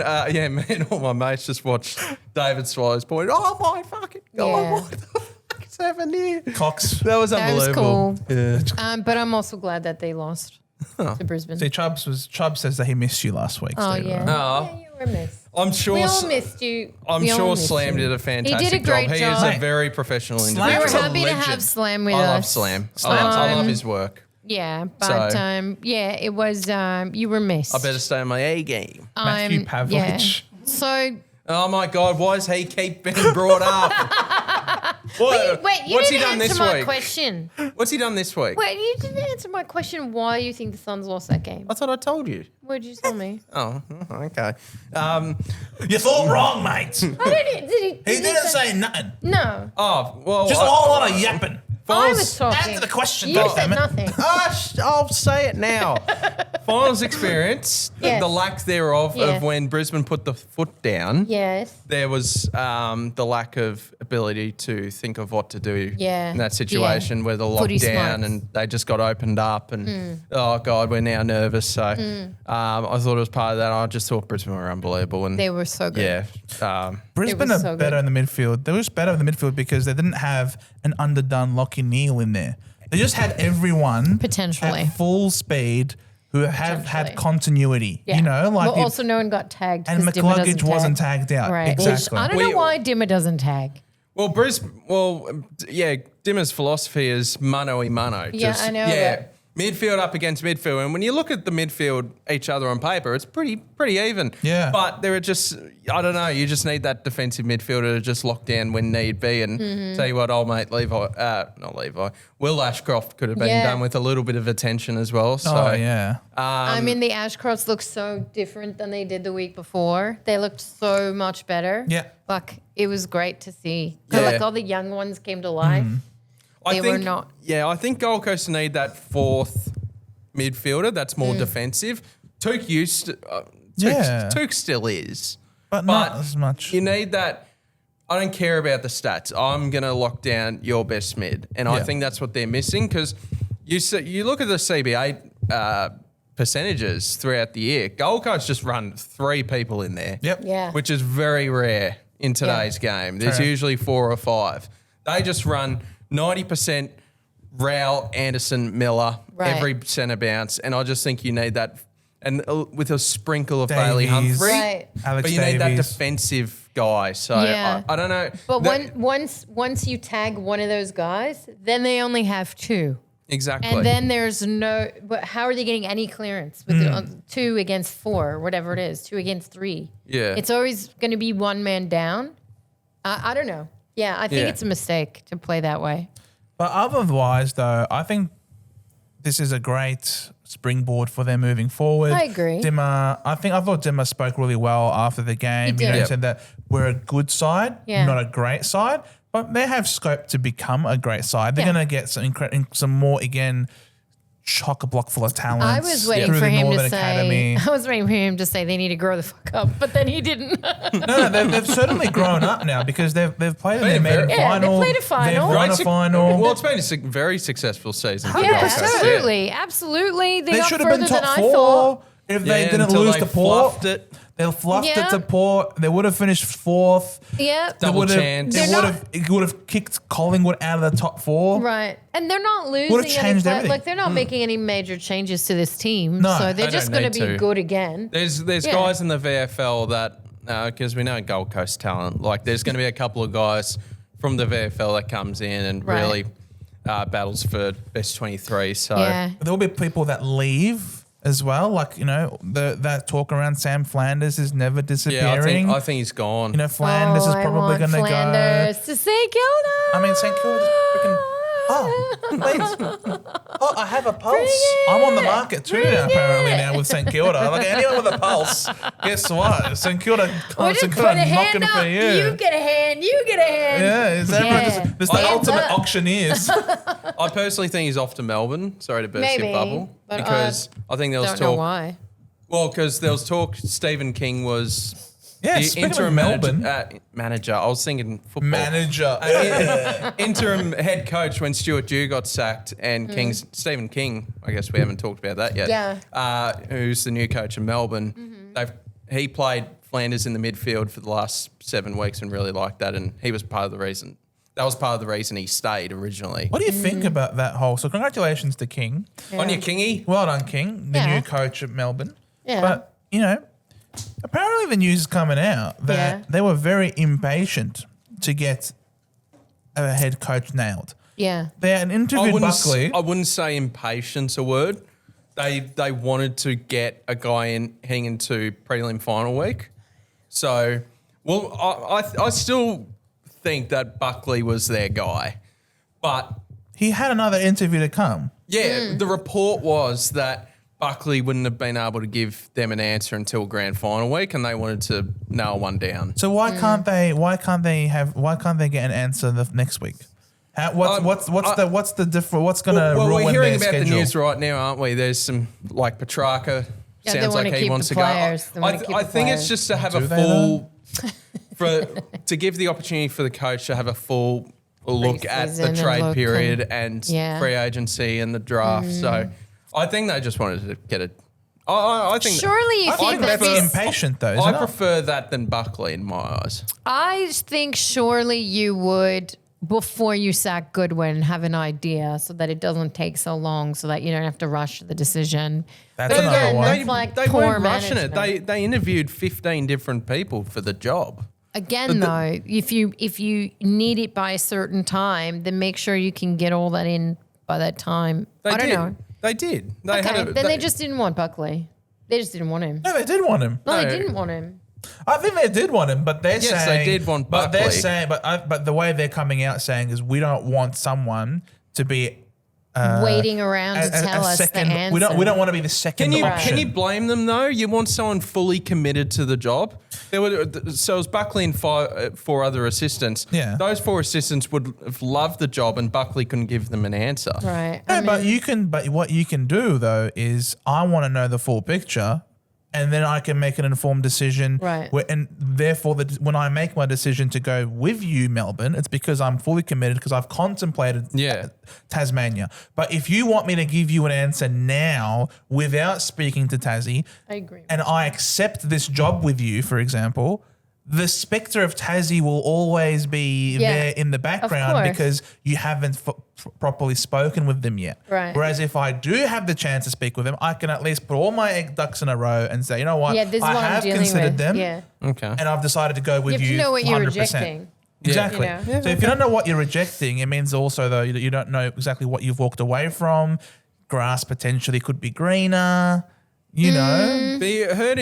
me and all my mates just watched David Swallow's point. Oh my fucking God, what the fuck is happening here? Cox. That was unbelievable. That was cool. But I'm also glad that they lost to Brisbane. See, Chubb says that he missed you last week. Oh, Steve, yeah. right? Yeah, you were missed. I'm sure. We all missed you. I'm sure Slam did a fantastic He did a great job. job. He is a very professional individual. We were Slam's a happy to have legend. Slam with us. I love Slam. I love his work. Yeah, but it was you were missed. I better stay on my A game. Matthew Pavlich. Yeah. So Oh my God, why does he keep being brought up? wait, you What's didn't he done answer this my week? question. What's he done this week? Wait, you didn't answer my question why you think the Suns lost that game. I thought I told you. What did you tell me? Oh, okay. You thought wrong, mate. I didn't. He didn't say nothing. No. Oh, well. Just a whole lot of yapping. I was talking. Answer the question. You said goddammit. nothing. I'll say it now. Finals experience, Yes. the lack thereof Yes. of when Brisbane put the foot down. Yes. There was the lack of ability to think of what to do in that situation where the Footy lockdown smarts. and they just got opened up and oh God, we're now nervous. So I thought it was part of that. I just thought Brisbane were unbelievable and They were so good. yeah. Brisbane was are so better good. in the midfield. They were just better in the midfield because they didn't have an underdone Lockie Neal in there. They just had everyone Potentially. at full speed who have had Potentially. continuity. Yeah. You know, like well, also no one got tagged. and 'cause Dimmer McCluggage doesn't wasn't tag. tagged out. Right. Exactly. I don't know why Dimmer doesn't tag. Well, Dimmer's philosophy is mano-y-mano. Yeah, I know that. Midfield up against midfield. And when you look at the midfield each other on paper, it's pretty even. Yeah. But there are just, I don't know, you just need that defensive midfielder to just lock down when need be. And tell you what, old mate Will Ashcroft could have been done with a little bit of attention as well. So, Oh, yeah. I mean, the Ashcrofts look so different than they did the week before. They looked so much better. Yeah. Like, it was great to see. 'Cause, Yeah. like, all the young ones came to life. They were not. Yeah, I think Gold Coast need that fourth midfielder that's more defensive. Took still is. But not as much. You need that. I don't care about the stats. I'm going to lock down your best mid. And I think that's what they're missing because you look at the CBA percentages throughout the year. Gold Coast just run 3 people in there. Yep. Yeah. Which is very rare in today's game. There's Correct. usually 4 or 5. They just run 90% Rowell, Anderson, Miller, Right. every centre bounce. And I just think you need that. And with a sprinkle of Bailey Davies. Humphrey. Right. Alex But you need that Davies. defensive guy. So Yeah. I don't know. But That- once you tag one of those guys, then they only have 2. Exactly. And then there's no. But how are they getting any clearance with the, 2 against 4, or whatever it is, 2 against 3? Yeah. It's always going to be one man down. I don't know. Yeah, I think Yeah. it's a mistake to play that way. But otherwise, though, I think this is a great springboard for them moving forward. I agree. I thought Dimmer spoke really well after the game. He did. He Yep. said that we're a good side, Yeah. not a great side, but they have scope to become a great side. They're Yeah. going to get some more, again, chock-a-block full of talents. I was waiting through for the him Northern to say. Academy. I was waiting for him to say they need to grow the fuck up, but then he didn't. No, they've certainly grown up now because they've played in their maiden Yeah, they final. played a final. They've won a final. Well, it's been a very successful season. for Yeah, Gold Coast. absolutely, absolutely. They got should have further been than top I thought. 4 if they Yeah, didn't until lose they to Port. fluffed it. They fluffed Yeah. it to Port. They would have finished 4th. Yeah, Double chance. It would have kicked Collingwood out of the top 4. right. And they're not losing Would've any changed play- everything. Like they're not making any major changes to this team. No, so they're they just don't going to need be to. good again. There's Yeah. guys in the VFL that, because we know Gold Coast talent, like there's going to be a couple of guys from the VFL that comes in and Right. really battles for best 23. So Yeah. There'll be people that leave as well. Like, that talk around Sam Flanders is never yeah, disappearing. I think he's gone. Flanders is I probably want going to go. Flanders to St Kilda. I mean, St Kilda just freaking. I have a pulse. I'm on the market too now, apparently, now with St Kilda. Like anyone with a pulse, guess what? St Kilda, Or just St put Kilda a hand knocking up. for you. You get a hand. You get a hand. Yeah, it's everyone Yeah. just the Hands ultimate up. auctioneers. I personally think he's off to Melbourne. Sorry to burst Maybe, your bubble. but Because I think there was Don't know talk. why. Well, because there was talk Stephen King was Yeah, the speaking of interim Melbourne. manager. I was thinking football. Manager. Interim head coach when Stuart Dew got sacked and Stephen King, I guess we haven't talked about that yet. Yeah. Who's the new coach of Melbourne. He played Flanders in the midfield for the last 7 weeks and really liked that, and he was part of the reason. That was part of the reason he stayed originally. What do you think about that whole? So congratulations to King. On your Kingy. Well done, King, the Yeah. new coach at Melbourne. Yeah. But, apparently the news is coming out that Yeah. they were very impatient to get a head coach nailed. Yeah. They had interviewed Buckley. I wouldn't say impatience a word. They wanted to get a guy heading into prelim final week. So, I still think that Buckley was their guy. But, He had another interview to come. yeah, the report was that Buckley wouldn't have been able to give them an answer until grand final week, and they wanted to nail one down. So why can't they get an answer next week? What's the difference? What's going to ruin we're hearing their about schedule? the news right now, aren't we? There's some like Petrarca. Yeah, they sounds wanna like he keep wants the to go. players. They wanna keep I the think players. it's just to have Do a they full to give the opportunity for the coach to have a full look at Preseason the and trade look period and- and yeah. free agency and the draft. So I think they just wanted to get it. I think Surely you I think think that that's this, impatient though. I Isn't it? prefer that than Buckley in my eyes. I think surely you would, before you sack Goodwin, have an idea so that it doesn't take so long, so that you don't have to rush the decision. That's But another again, one. that's like They poor weren't rushing it. management. They interviewed 15 different people for the job. Again, though, if you need it by a certain time, then make sure you can get all that in by that time. I don't know. They did. They Okay, had a, then they just didn't want Buckley. They just didn't want him. No, they did want him. No, they No. didn't want him. I think they did want him, but they're Yes, saying they did want But they're Buckley. saying, but the way they're coming out saying is we don't want someone to be Waiting around to tell us second. the answer. We don't want to be the second option. Can you blame them though? You want someone fully committed to the job. So it was Buckley and four other assistants. Yeah. Those 4 assistants would have loved the job, and Buckley couldn't give them an answer. Right. No, but what you can do though is I want to know the full picture, and then I can make an informed decision. Right. And therefore, when I make my decision to go with you, Melbourne, it's because I'm fully committed because I've contemplated Tasmania. But if you want me to give you an answer now without speaking to Tassie, I agree. and I accept this job with you, for example, the spectre of Tassie will always be there in the background course. because you haven't properly spoken with them yet. Right. Whereas if I do have the chance to speak with them, I can at least put all my egg ducks in a row and say, you know what, Yeah, this is I what I'm have dealing considered with. them Yeah. Okay. and I've decided to go with You have you to know what you're 100%. rejecting. Exactly. You know? So if you don't know what you're rejecting, it means also though you don't know exactly what you've walked away from. Grass potentially could be greener. You know, But you heard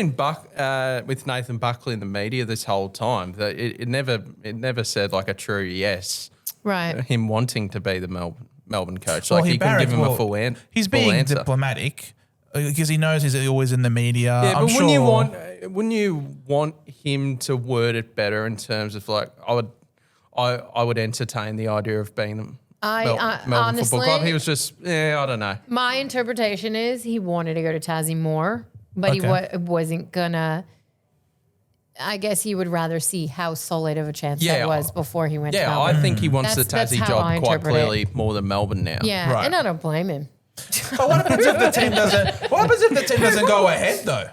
with Nathan Buckley in the media this whole time that it never said like a true yes. Right. Him wanting to be the Melbourne coach, Well, like he couldn't Barrett, give him a well, full answer. he's being diplomatic because he knows he's always in the media. Yeah, I'm but sure. wouldn't you want him to word it better in terms of like I would entertain the idea of being Melbourne honestly, Football Club. He was just, I don't know. My interpretation is he wanted to go to Tassie more, but he wasn't gonna. I guess he would rather see how solid of a chance that was before he went to Melbourne. Yeah, I think he wants the Tassie job quite clearly more than Melbourne now. Yeah, right. And I don't blame him. But what happens if the team doesn't? What happens if the team doesn't go ahead though?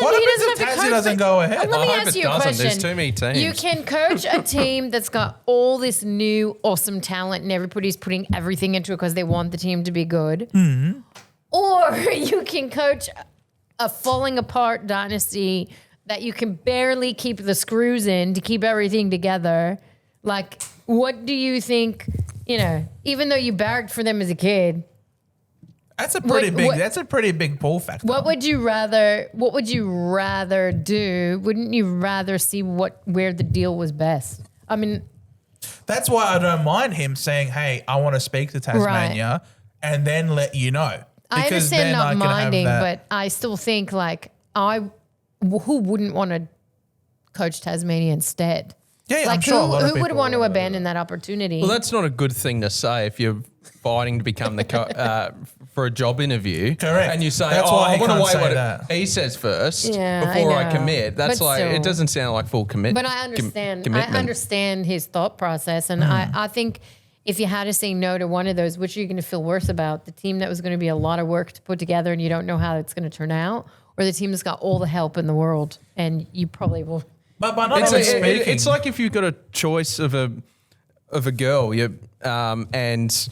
What happens if Tassie doesn't go ahead? Let me ask you a question. There's too many teams. You can coach a team that's got all this new awesome talent and everybody's putting everything into it because they want the team to be good. Mm-hmm. Or you can coach a falling apart dynasty that you can barely keep the screws in to keep everything together. Like, what do you think, even though you barracked for them as a kid? That's a pretty big pull factor. What would you rather do? Wouldn't you rather see where the deal was best? I mean, that's why I don't mind him saying, "Hey, I want to speak to Tasmania," and then let you know. I understand not minding, but I still think who wouldn't want to coach Tasmania instead? Yeah, I'm sure who would want to abandon that opportunity? Well, that's not a good thing to say if you're fighting to become the for a job interview. Correct. And you say, I want to wait what he says first before I commit. That's it doesn't sound like full commitment. But I understand. I understand his thought process, and I think if you had to say no to one of those, which are you going to feel worse about? The team that was going to be a lot of work to put together, and you don't know how it's going to turn out, or the team that's got all the help in the world, and you probably will. But by not speaking, it's like if you've got a choice of a girl, and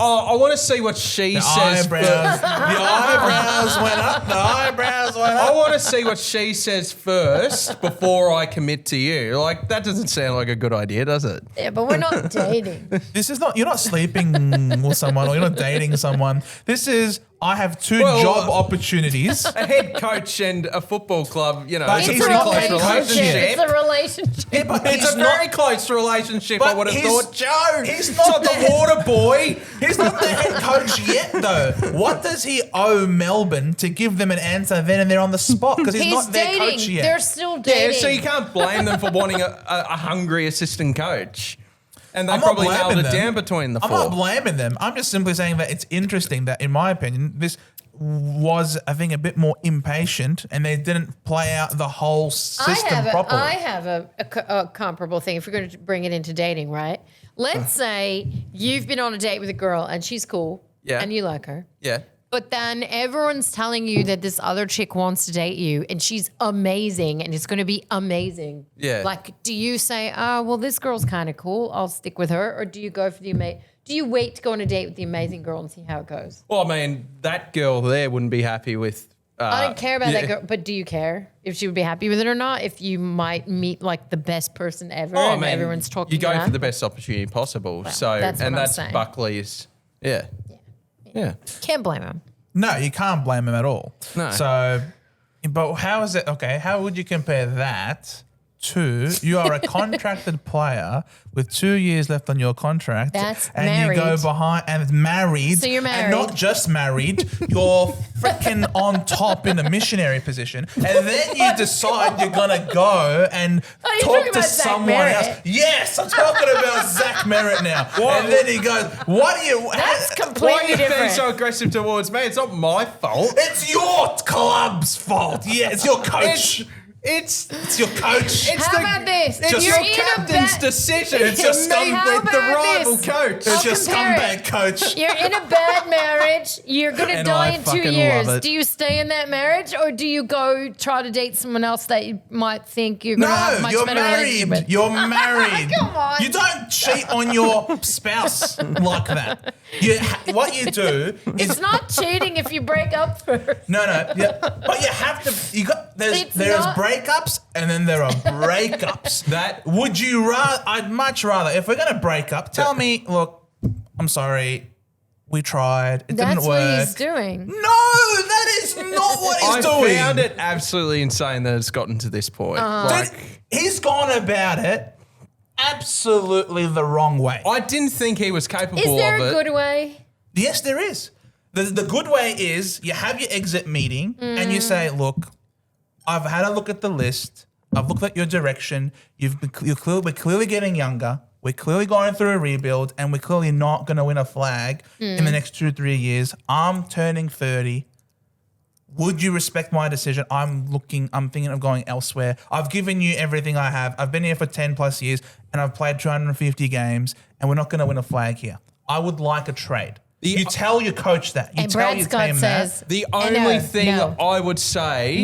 I want to see what she says. The eyebrows went up. I want to see what she says first before I commit to you. Like, that doesn't sound like a good idea, does it? Yeah, but we're not dating. You're not sleeping with someone or you're not dating someone. This is, I have two job opportunities. A head coach and a football club, But it's a pretty close relationship. It's a relationship. Yeah, but it's a very close relationship, I would have thought. Joe, he's not the water boy. He's not the head coach yet, though. What does he owe Melbourne to give them an answer then and they're on the spot? Because he's not their coach yet. They're still dating. Yeah, so you can't blame them for wanting a hungry assistant coach. And they I'm probably not nailed it them. down between the I'm four. not blaming them. I'm just simply saying that it's interesting that, in my opinion, this was, I think, a bit more impatient and they didn't play out the whole system properly. I have a comparable thing if we're going to bring it into dating, right? Let's say you've been on a date with a girl and she's cool and you like her. Yeah. But then everyone's telling you that this other chick wants to date you and she's amazing and it's going to be amazing. Yeah. Like, do you say, oh, well, this girl's kind of cool, I'll stick with her? Or do you go for do you wait to go on a date with the amazing girl and see how it goes? Well, I mean, that girl there wouldn't be happy with... I don't care about that girl, but do you care if she would be happy with it or not? If you might meet like the best person ever and everyone's talking you go about for the best opportunity possible. Well, so that's Buckley's... Yeah. Can't blame him. No, you can't blame him at all. No. So, but how is it, okay, how would you compare that to you are a contracted player with 2 years left on your contract. That's and married. you go behind and married. So you're married. And not just married, you're freaking on top in a missionary position. And then you decide you're going to go and talk to someone else. Yes, I'm talking about Zach Merrett now. What? And then he goes, what do you... That's Why completely are you being different. so aggressive towards me? It's not my fault. It's your club's fault. Yeah, it's your coach. It's your coach. It's How about this? It's You're your in a captain's bad- decision. It's your How with the about rival this? coach. It's your compare scumbag it. coach. You're in a bad marriage. You're going to And die I in 2 fucking years. love it. Do you stay in that marriage or do you go try to date someone else that you might think you're going to have a No, much you're better relationship married. with? You're married. Come on. You don't cheat on your spouse like that. What you do is It's not cheating if you break up first. no, yeah, but you have to. You got there's not- breakups and then there are breakups. That Would you rather? I'd much rather if we're gonna break up. Tell me, look, I'm sorry, we tried, it That's didn't work. what he's doing. No, that is not what he's doing. I found it absolutely insane that it's gotten to this point. Uh-huh. Dude, he's gone about it absolutely the wrong way. I didn't think he was capable Is there of a it. good way? Yes, there is. The good way is you have your exit meeting and you say, look, I've had a look at the list. I've looked at your direction. We're clearly getting younger. we're clearly going through a rebuild and we're clearly not going to win a flag in the next 2-3 years. I'm turning 30. Would you respect my decision? I'm thinking of going elsewhere. I've given you everything I have. I've been here for 10 plus years and I've played 250 games and we're not going to win a flag here. I would like a trade. You tell your coach that. You tell your team that. The only thing I would say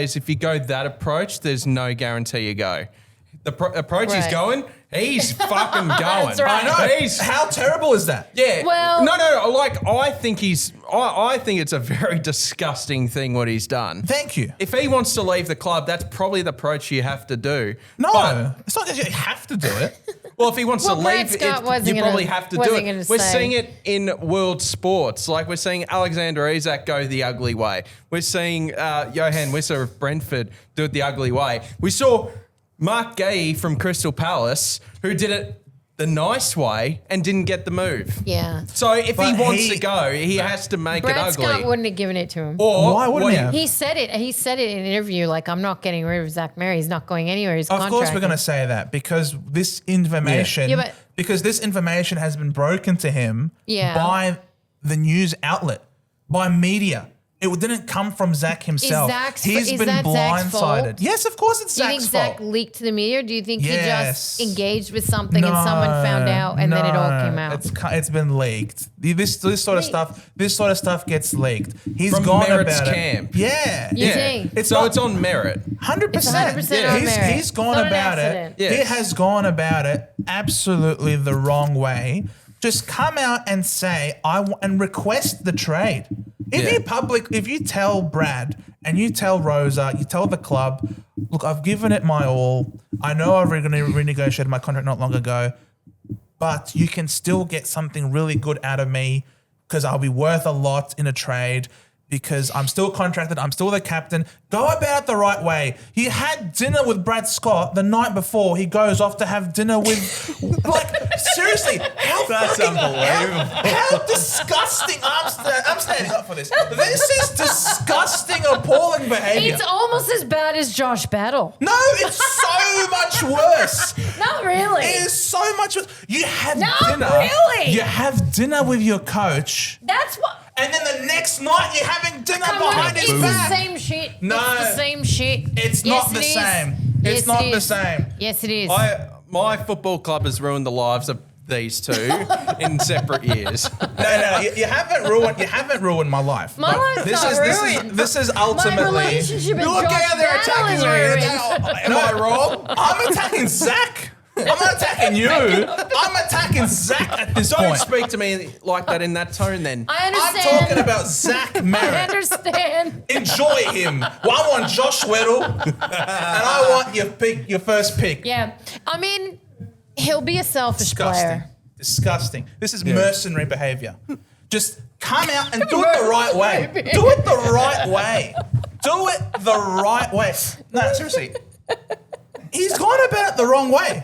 is if you go that approach, there's no guarantee you go. The approach he's going, he's fucking going. That's right. I know. How terrible is that? Yeah. Well, no. Like I think it's a very disgusting thing what he's done. Thank you. If he wants to leave the club, that's probably the approach you have to do. No, it's not that you have to do it. Well, if he wants to leave, you probably have to do it. We're seeing it in world sports. Like we're seeing Alexander Isak go the ugly way. We're seeing Johan Wisser of Brentford do it the ugly way. We saw Mark Gay from Crystal Palace, who did it the nice way and didn't get the move. Yeah. So if he wants to go, he has to make it ugly. Scott wouldn't have given it to him. Or why wouldn't he have? He said it. He said it in an interview, like, I'm not getting rid of Zach Merrett. He's not going anywhere. He's Of course we're going to say that because this information has been broken to him by the news outlet, by media. It didn't come from Zach himself. He's been blindsided. Yes, of course it's Zach's fault. Do you think Zach leaked to the media, or do you think he just engaged with something and someone found out and then it all came out? It's been leaked. This sort of stuff gets leaked. He's from gone Merrett's about camp. it. Yeah. You think? It's on Merrett. 100%. It's 100% on Merrett. He's gone about it. Yes. He has gone about it absolutely the wrong way. Just come out and say, and request the trade. If you tell Brad and you tell Rosa, you tell the club, look, I've given it my all. I know I've renegotiated my contract not long ago, but you can still get something really good out of me because I'll be worth a lot in a trade because I'm still contracted. I'm still the captain. Go about it the right way. He had dinner with Brad Scott the night before he goes off to have dinner with, seriously, that's unbelievable. How disgusting. I'm standing up for this. This is disgusting, appalling behavior. It's almost as bad as Josh Battle. No, it's so much worse. Not really. It is so much worse. You have dinner. Really. You have dinner with your coach. That's what. And then the next night you're having dinner behind his back. It's the same shit. No. It's the same shit. It's not the same. It's not the same. Yes, it is. My football club has ruined the lives of these two in separate years. No, you haven't ruined my life. My life's not ruined. This is ultimately. My relationship with Look Josh out there attacking Battle me. Am I wrong? I'm attacking Zach. I'm not attacking you. I'm attacking Zach at this point. Don't speak to me like that in that tone then. I understand. I'm talking about Zach Merrett. I understand. Enjoy him. Well, I want Josh Weddle, and I want your first pick. Yeah. I mean, he'll be a selfish player. Disgusting. This is mercenary behavior. Just come out and do it the right way. Do it the right way. Do it the right way. No, seriously. He's gone about it the wrong way.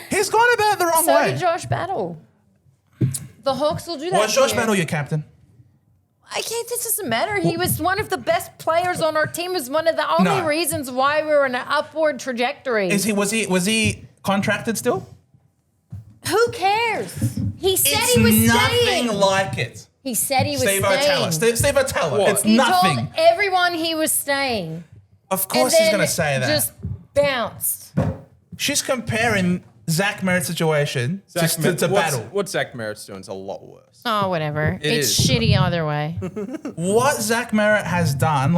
He's gone about it the wrong way. So did Josh Battle. The Hawks will do that. Was Josh Battle your captain? This doesn't matter. He was one of the best players on our team. Was one of the only reasons why we were in an upward trajectory. Was he contracted still? Who cares? He said he was staying. Nothing like it. He said he was staying. Steve Otella. It's he nothing. Told everyone he was staying. Of course he's going to say that. Just bounced. She's comparing Zach Merrett's situation to Battle. What Zach Merrett's doing is a lot worse. Oh, whatever. It's is. shitty either way. What Zach Merrett has done,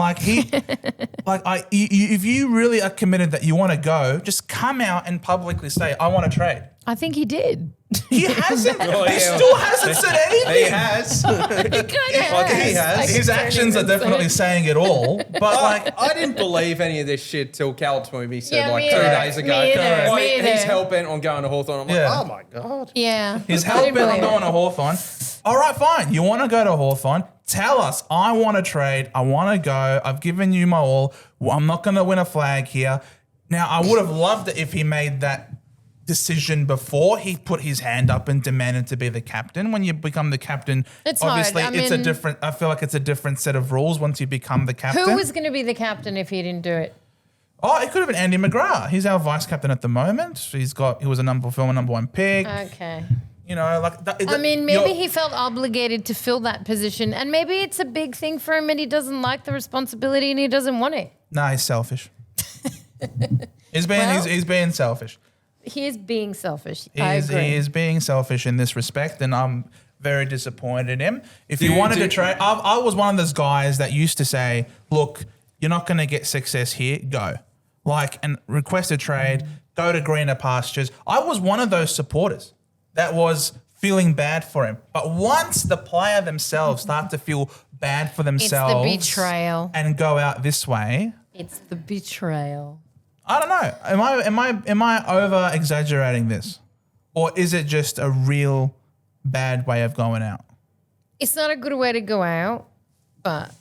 if you really are committed that you want to go, just come out and publicly say, I want to trade. I think he did. He hasn't. He still hasn't said anything. He has. He has. His actions are definitely saying it all. But I didn't believe any of this shit till Cal told me said 2 days ago. Me either. He's hell-bent on going to Hawthorn. I'm like, oh my God. Yeah. He's hell-bent on going to Hawthorn. All right, fine. You want to go to Hawthorn? Tell us. I want to trade. I want to go. I've given you my all. I'm not going to win a flag here. Now, I would have loved it if he made that decision before he put his hand up and demanded to be the captain. When you become the captain, it's obviously hard. I feel like it's a different set of rules once you become the captain. Who was going to be the captain if he didn't do it? Oh, it could have been Andy McGrath. He's our vice captain at the moment. He was a former number 1 pick. Okay. You know, like that, I mean, maybe he felt obligated to fill that position, and maybe it's a big thing for him, and he doesn't like the responsibility, and he doesn't want it. Nah, he's selfish. he's being selfish. He is being selfish. He is being selfish in this respect, and I'm very disappointed in him. If you wanted to trade, I was one of those guys that used to say, look, you're not going to get success here, go. And request a trade, go to greener pastures. I was one of those supporters that was feeling bad for him. But once the player themselves start to feel bad for themselves. It's the betrayal. And go out this way. It's the betrayal. I don't know. Am I over exaggerating this? Or is it just a real bad way of going out? It's not a good way to go out, but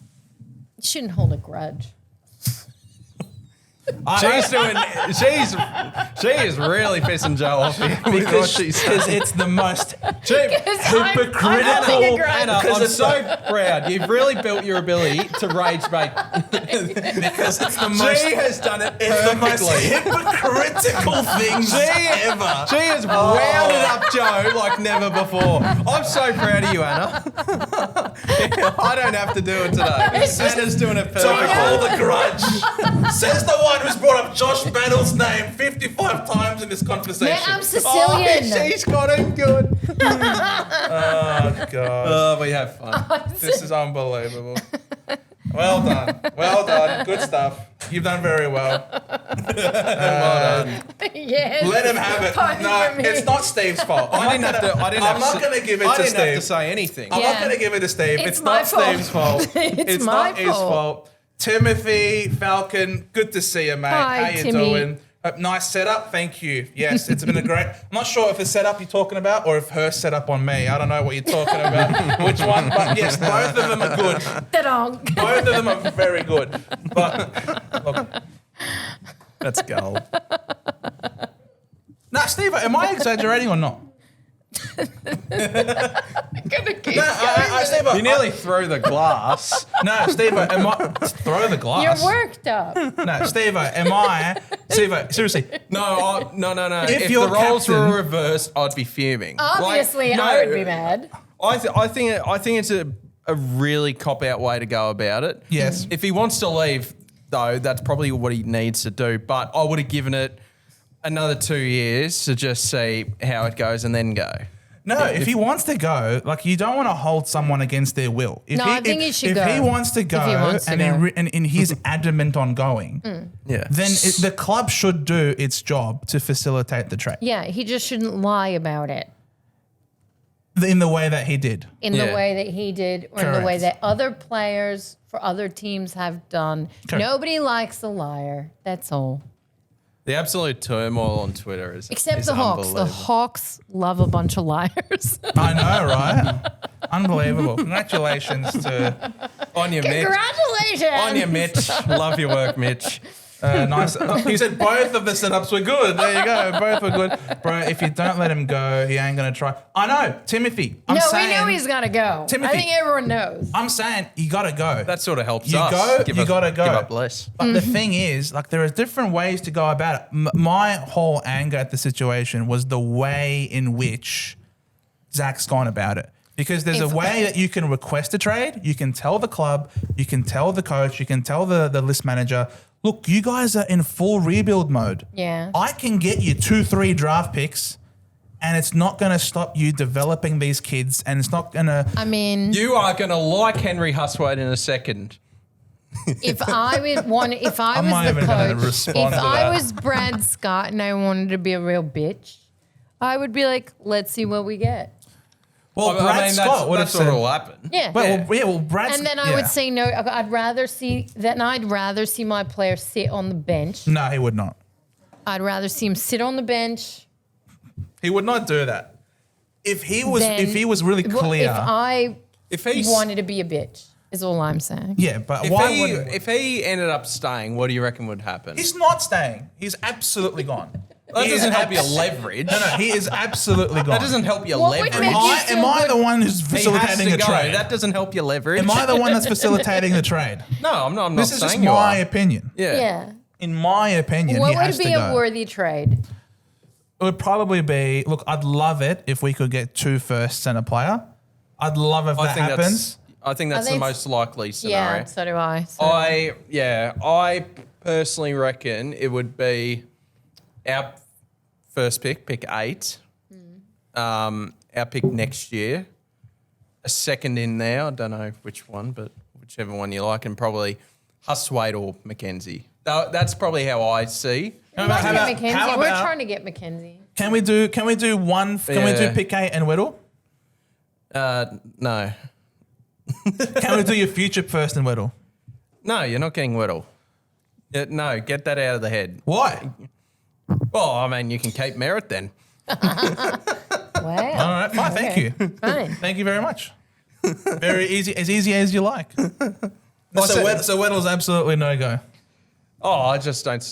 you shouldn't hold a grudge. She is really pissing Joe off here because it's the most hypocritical. Anna, I'm so proud. You've really built your ability to rage bait. Because it's the most. She has done it perfectly. It's the most hypocritical things ever. She has wound up Joe like never before. I'm so proud of you, Anna. I don't have to do it today. Anna's doing it perfectly. Don't hold a grudge. Says the one who's brought up Josh Battle's name 55 times in this conversation. Yeah, I'm Sicilian. Oh, she's got it good. Oh, God. Oh, we have fun. This is unbelievable. Well done. Good stuff. You've done very well. Well done. Yes. Let him have it. No, it's not Steve's fault. I'm not going to give it to Steve. I didn't have to say anything. I'm not going to give it to Steve. It's not Steve's fault. It's not my his fault. Timothy, Falcon, good to see you, mate. Hi, How you Timmy. doing? Nice setup. Thank you. Yes, it's been a great... I'm not sure if the setup you're talking about or if her setup on me. I don't know what you're talking about. Which one? But yes, both of them are good. Both of them are very good. But, look... That's gold. Now, Steve, am I exaggerating or not? You nearly threw the glass. No, Steve, am I... Throw the glass. You're worked up. No, Steve, am I... Steve, seriously. No. If your the roles captain- were reversed, I'd be fuming. Obviously, I would be mad. I think it's a really cop-out way to go about it. Yes. If he wants to leave, though, that's probably what he needs to do. But I would have given it another 2 years to just see how it goes and then go. No, if he wants to go, you don't want to hold someone against their will. I think he should go. If he wants to go and he's adamant on going, then the club should do its job to facilitate the trade. Yeah, he just shouldn't lie about it. In the way that he did. In the way that he did, or in the way that other players for other teams have done. Correct. Nobody likes a liar. That's all. The absolute turmoil on Twitter is Except the Hawks. The Hawks love a bunch of liars. I know, right? Unbelievable. Congratulations to... On your Mitch. Congratulations. On your Mitch. Love your work, Mitch. Nice. He said both of the setups were good. There you go. Both were good. Bro, if you don't let him go, he ain't going to try. I know. Timothy. We know he's got to go. Timothy, I think everyone knows. I'm saying you got to go. That sort of helps you us. You got to go. Give up less. But the thing is, there are different ways to go about it. My whole anger at the situation was the way in which Zach's gone about it. Because there's a way that you can request a trade. You can tell the club. You can tell the coach. You can tell the list manager, look, you guys are in full rebuild mode. Yeah. I can get you 2-3 draft picks and it's not going to stop you developing these kids and it's not going to... You are going to like Henry Huswaite in a second. If I was the coach, if I was Brad Scott and I wanted to be a real bitch, I would be like, let's see what we get. Well, Brad Scott would have said... That's what will happen. Yeah. Well, Brad... And then I would say no. I'd rather see my player sit on the bench. No, he would not. I'd rather see him sit on the bench. He would not do that. If he was really clear... If I wanted to be a bitch, is all I'm saying. Yeah, but if he ended up staying, what do you reckon would happen? He's not staying. He's absolutely gone. That doesn't help your leverage. No, he is absolutely gone. That doesn't help your leverage. Am I the one who's facilitating the trade? That doesn't help your leverage. Am I the one that's facilitating the trade? No, I'm not. This is just my opinion. Yeah. In my opinion, What he has would to be go. a worthy trade? It would probably be, look, I'd love it if we could get 2 firsts and a player. I'd love if that happens. I think that's the most likely scenario. Yeah, so do I. So. I personally reckon it would be our first pick 8. Our pick next year, a second in there. I don't know which one, but whichever one you like, and probably Hustwaite or Mackenzie. That's probably how I see. We're trying to get Mackenzie. Can we do one? Can we do pick 8 and Whittle? No. Can we do your future first and Whittle? No, you're not getting Whittle. No, get that out of the head. Why? Well, I mean, you can keep Merrett then. Wow. All right, fine. Okay. Thank you. Fine. Thank you very much. Very easy as you like. So Whittle's absolutely no go. Oh, I just don't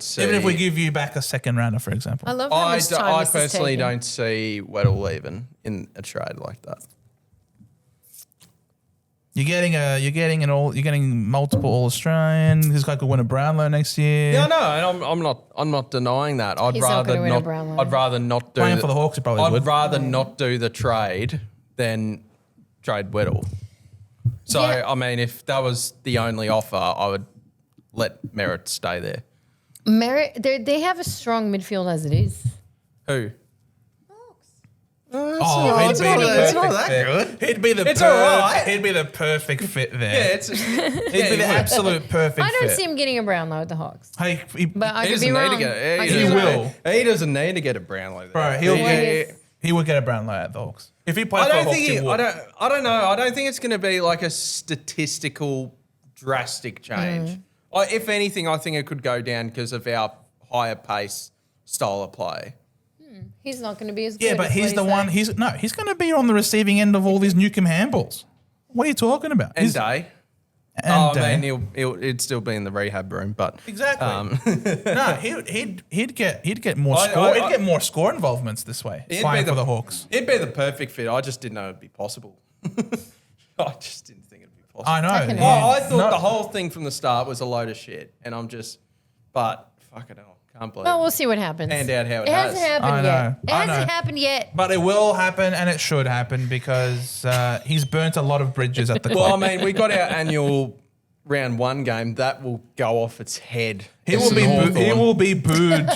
see. Even if we give you back a second rounder, for example. I love how much time I this is personally taking. don't see Weddle leaving in a trade like that. You're getting multiple All Australian. This guy could win a Brownlow next year. Yeah, no, and I'm not denying that. He's not gonna win a Brownlow. I'd rather not do Playing for the Hawks, he probably would. I'd rather not do the trade than trade Weddle. So Yeah. I mean, if that was the only offer, I would let Merrett stay there. Merrett, they have a strong midfield as it is. Who? He'd be the perfect fit. He'd be the It's all right. He'd be the perfect fit there. Yeah, it's He'd be the absolute perfect I don't fit. see him getting a Brownlow at the Hawks. Hey, But I he could be doesn't need wrong. to get. I He could be He doesn't- wrong. will. He doesn't need to get a Brownlow. Bro, he would get a Brownlow at the Hawks. If he played I for the don't Hawks, think he would. I don't know. I don't think it's going to be like a statistical drastic change. If anything, I think it could go down because of our higher pace style of play. He's not going to be as good. Yeah, but is he's what the one. saying. He's going to be on the receiving end of all these Newcomb handballs. What are you talking about? And He's- Day. and I Day. mean, he'd still be in the rehab room, but Exactly. No, he'd get more I- score. I- He'd get more score involvements this way. He'd Playing be for the Hawks. It'd be the perfect fit. I just didn't know it'd be possible. I just didn't think it'd be possible. I know. Second Yeah. I thought No. the whole thing from the start was a load of shit, and but fuck it all, can't believe Well, it. we'll see what happens. Panned out how it hasn't has. happened I know. yet. It I hasn't know. happened yet. But it will happen, and it should happen because he's burnt a lot of bridges at the Well, club. I mean, we got our annual round 1 game that will go off its head. He will be booed. He will be booed.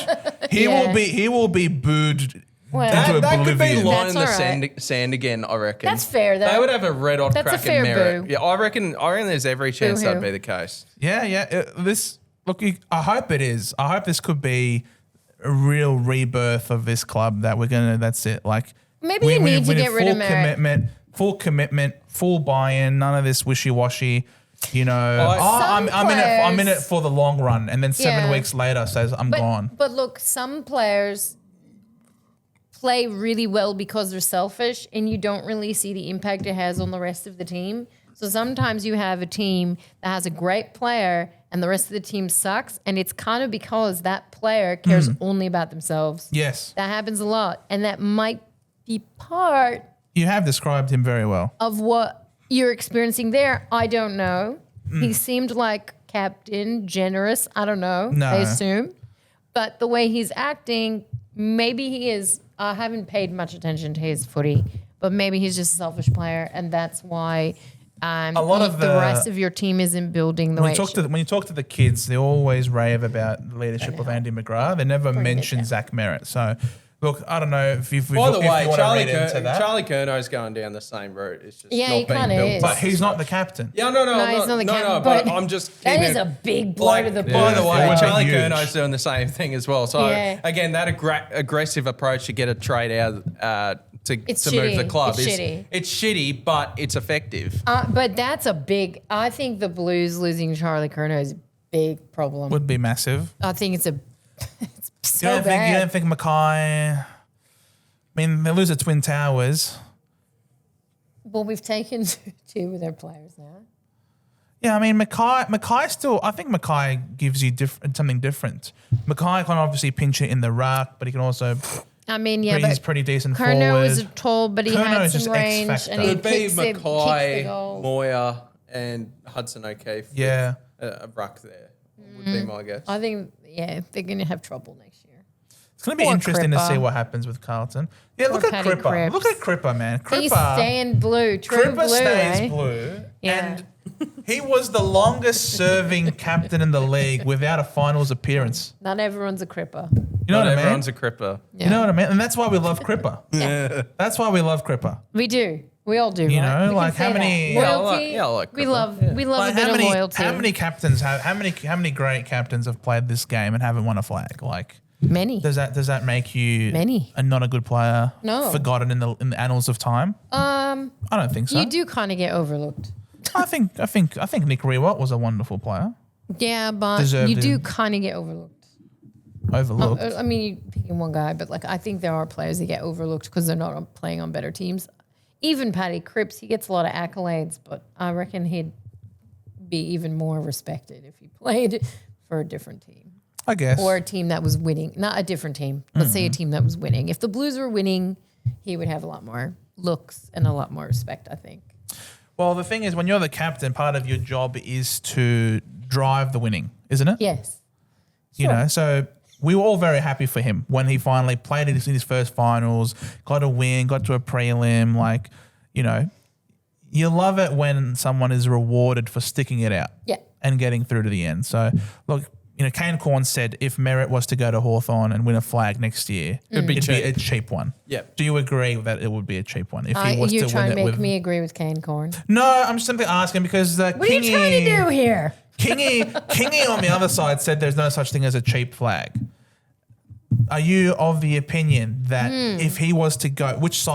He Yeah. will be booed Well, into That could be oblivion. line in the That's all right. sand again, I reckon. That's fair, though. They would have a red hot That's a crack fair in Merrett. boo. Yeah, I reckon there's every chance Boo-hoo. that'd be the case. Yeah. I hope it is. I hope this could be a real rebirth of this club. That's it. Like Maybe you need to we get rid of full Merrett. full commitment, full buy-in. None of this wishy-washy. You know, Some I'm in it players- for the long run, and then 7 Yeah. weeks later says I'm gone. But look, some players play really well because they're selfish and you don't really see the impact it has on the rest of the team. So sometimes you have a team that has a great player and the rest of the team sucks, and it's kind of because that player cares only about themselves. Yes, That happens a lot, and that might be part you have described him very well. of what you're experiencing there. I don't know. He seemed like captain, generous. I don't know. No. I assume. But the way he's acting, maybe he is. I haven't paid much attention to his footy, but maybe he's just a selfish player, and that's why lot of the the- rest of your team isn't building the way it should. When you talk to the kids, they always rave about the leadership of Andy McGrath. They never mention Zach Merrett. So, look, I don't know if you By the way, want to Charlie read into that. Charlie Curno's going down the same route. It's just Yeah, he not being kinda built. is. But he's not the captain. Yeah, no, No, he's not the captain, but but I'm just That keeping is it- a big blow to the By boys. the way, Yeah. Charlie Huge. Curno's doing the same thing as well. So Yeah. again, that aggressive approach to get a trade out to move shitty. the club It's is shitty. it's shitty, but it's effective. But that's a big. I think the Blues losing Charlie Curnow is a big problem. Would be massive. I think it's a. It's so You don't think? bad. You don't think Mackay? I mean, they lose at Twin Towers. Well, we've taken 2 of their players now. Yeah, I mean, Mackay still. I think Mackay gives you something different. Mackay can obviously pinch it in the ruck, but he can also. I mean, yeah, He's but pretty decent Curnow forward. is tall, but he Curnow had is some just range, X-factor. and It he would be kicks the, kicks the Mackay, goal. Moyer, and Hudson O'Keefe. Yeah. with a ruck there. Would be my guess. I think, they're going to have trouble next year. It's going to be interesting to see what happens with Carlton. Yeah, look at Paddy Cripper. Cripps. Look at Cripper, man. He's Cripper staying blue. True Cripper blue, stays blue. Yeah. And he was the longest serving captain in the league without a finals appearance. Not everyone's a Cripper. You know what I mean? Everyone's a Cripper. Yeah. You know what I mean? And that's why we love Cripper. Yeah. That's why we love Cripper. We do. We all do. You right? know, We like can how say many- that. Yeah, Loyalty. I like we Cripper. love. Yeah. We love Like a bit of loyalty. how many great captains have played this game and haven't won a flag? Like, Many. does that make you Many. not a good player? No. Forgotten in the annals of time? I don't think so. You do kind of get overlooked. I think Nick Rewalt was a wonderful player. Yeah, but Deserved you do it. kind of get overlooked. Overlooked. I mean, you're picking one guy, but like I think there are players that get overlooked because they're not playing on better teams. Even Paddy Cripps, he gets a lot of accolades, but I reckon he'd be even more respected if he played for a different team. I guess. Or a team that was winning. Not a different team. Let's say a team that was winning. If the Blues were winning, he would have a lot more looks and a lot more respect, I think. Well, the thing is, when you're the captain, part of your job is to drive the winning, isn't it? Yes. You know, so we were all very happy for him when he finally played in his first finals, got a win, got to a prelim. Like, you know, you love it when someone is rewarded for sticking it out and getting through to the end. So, look, you know, Kane Corn said if Merrett was to go to Hawthorn and win a flag next year, it'd be a cheap one. Yep. Do you agree that it would be a cheap one if he was you to try win and it make with? me agree with Kane Corn. No, I'm simply asking because What are you trying to do here? Kingy on the other side said there's no such thing as a cheap flag. Are you of the opinion that if he was to go, which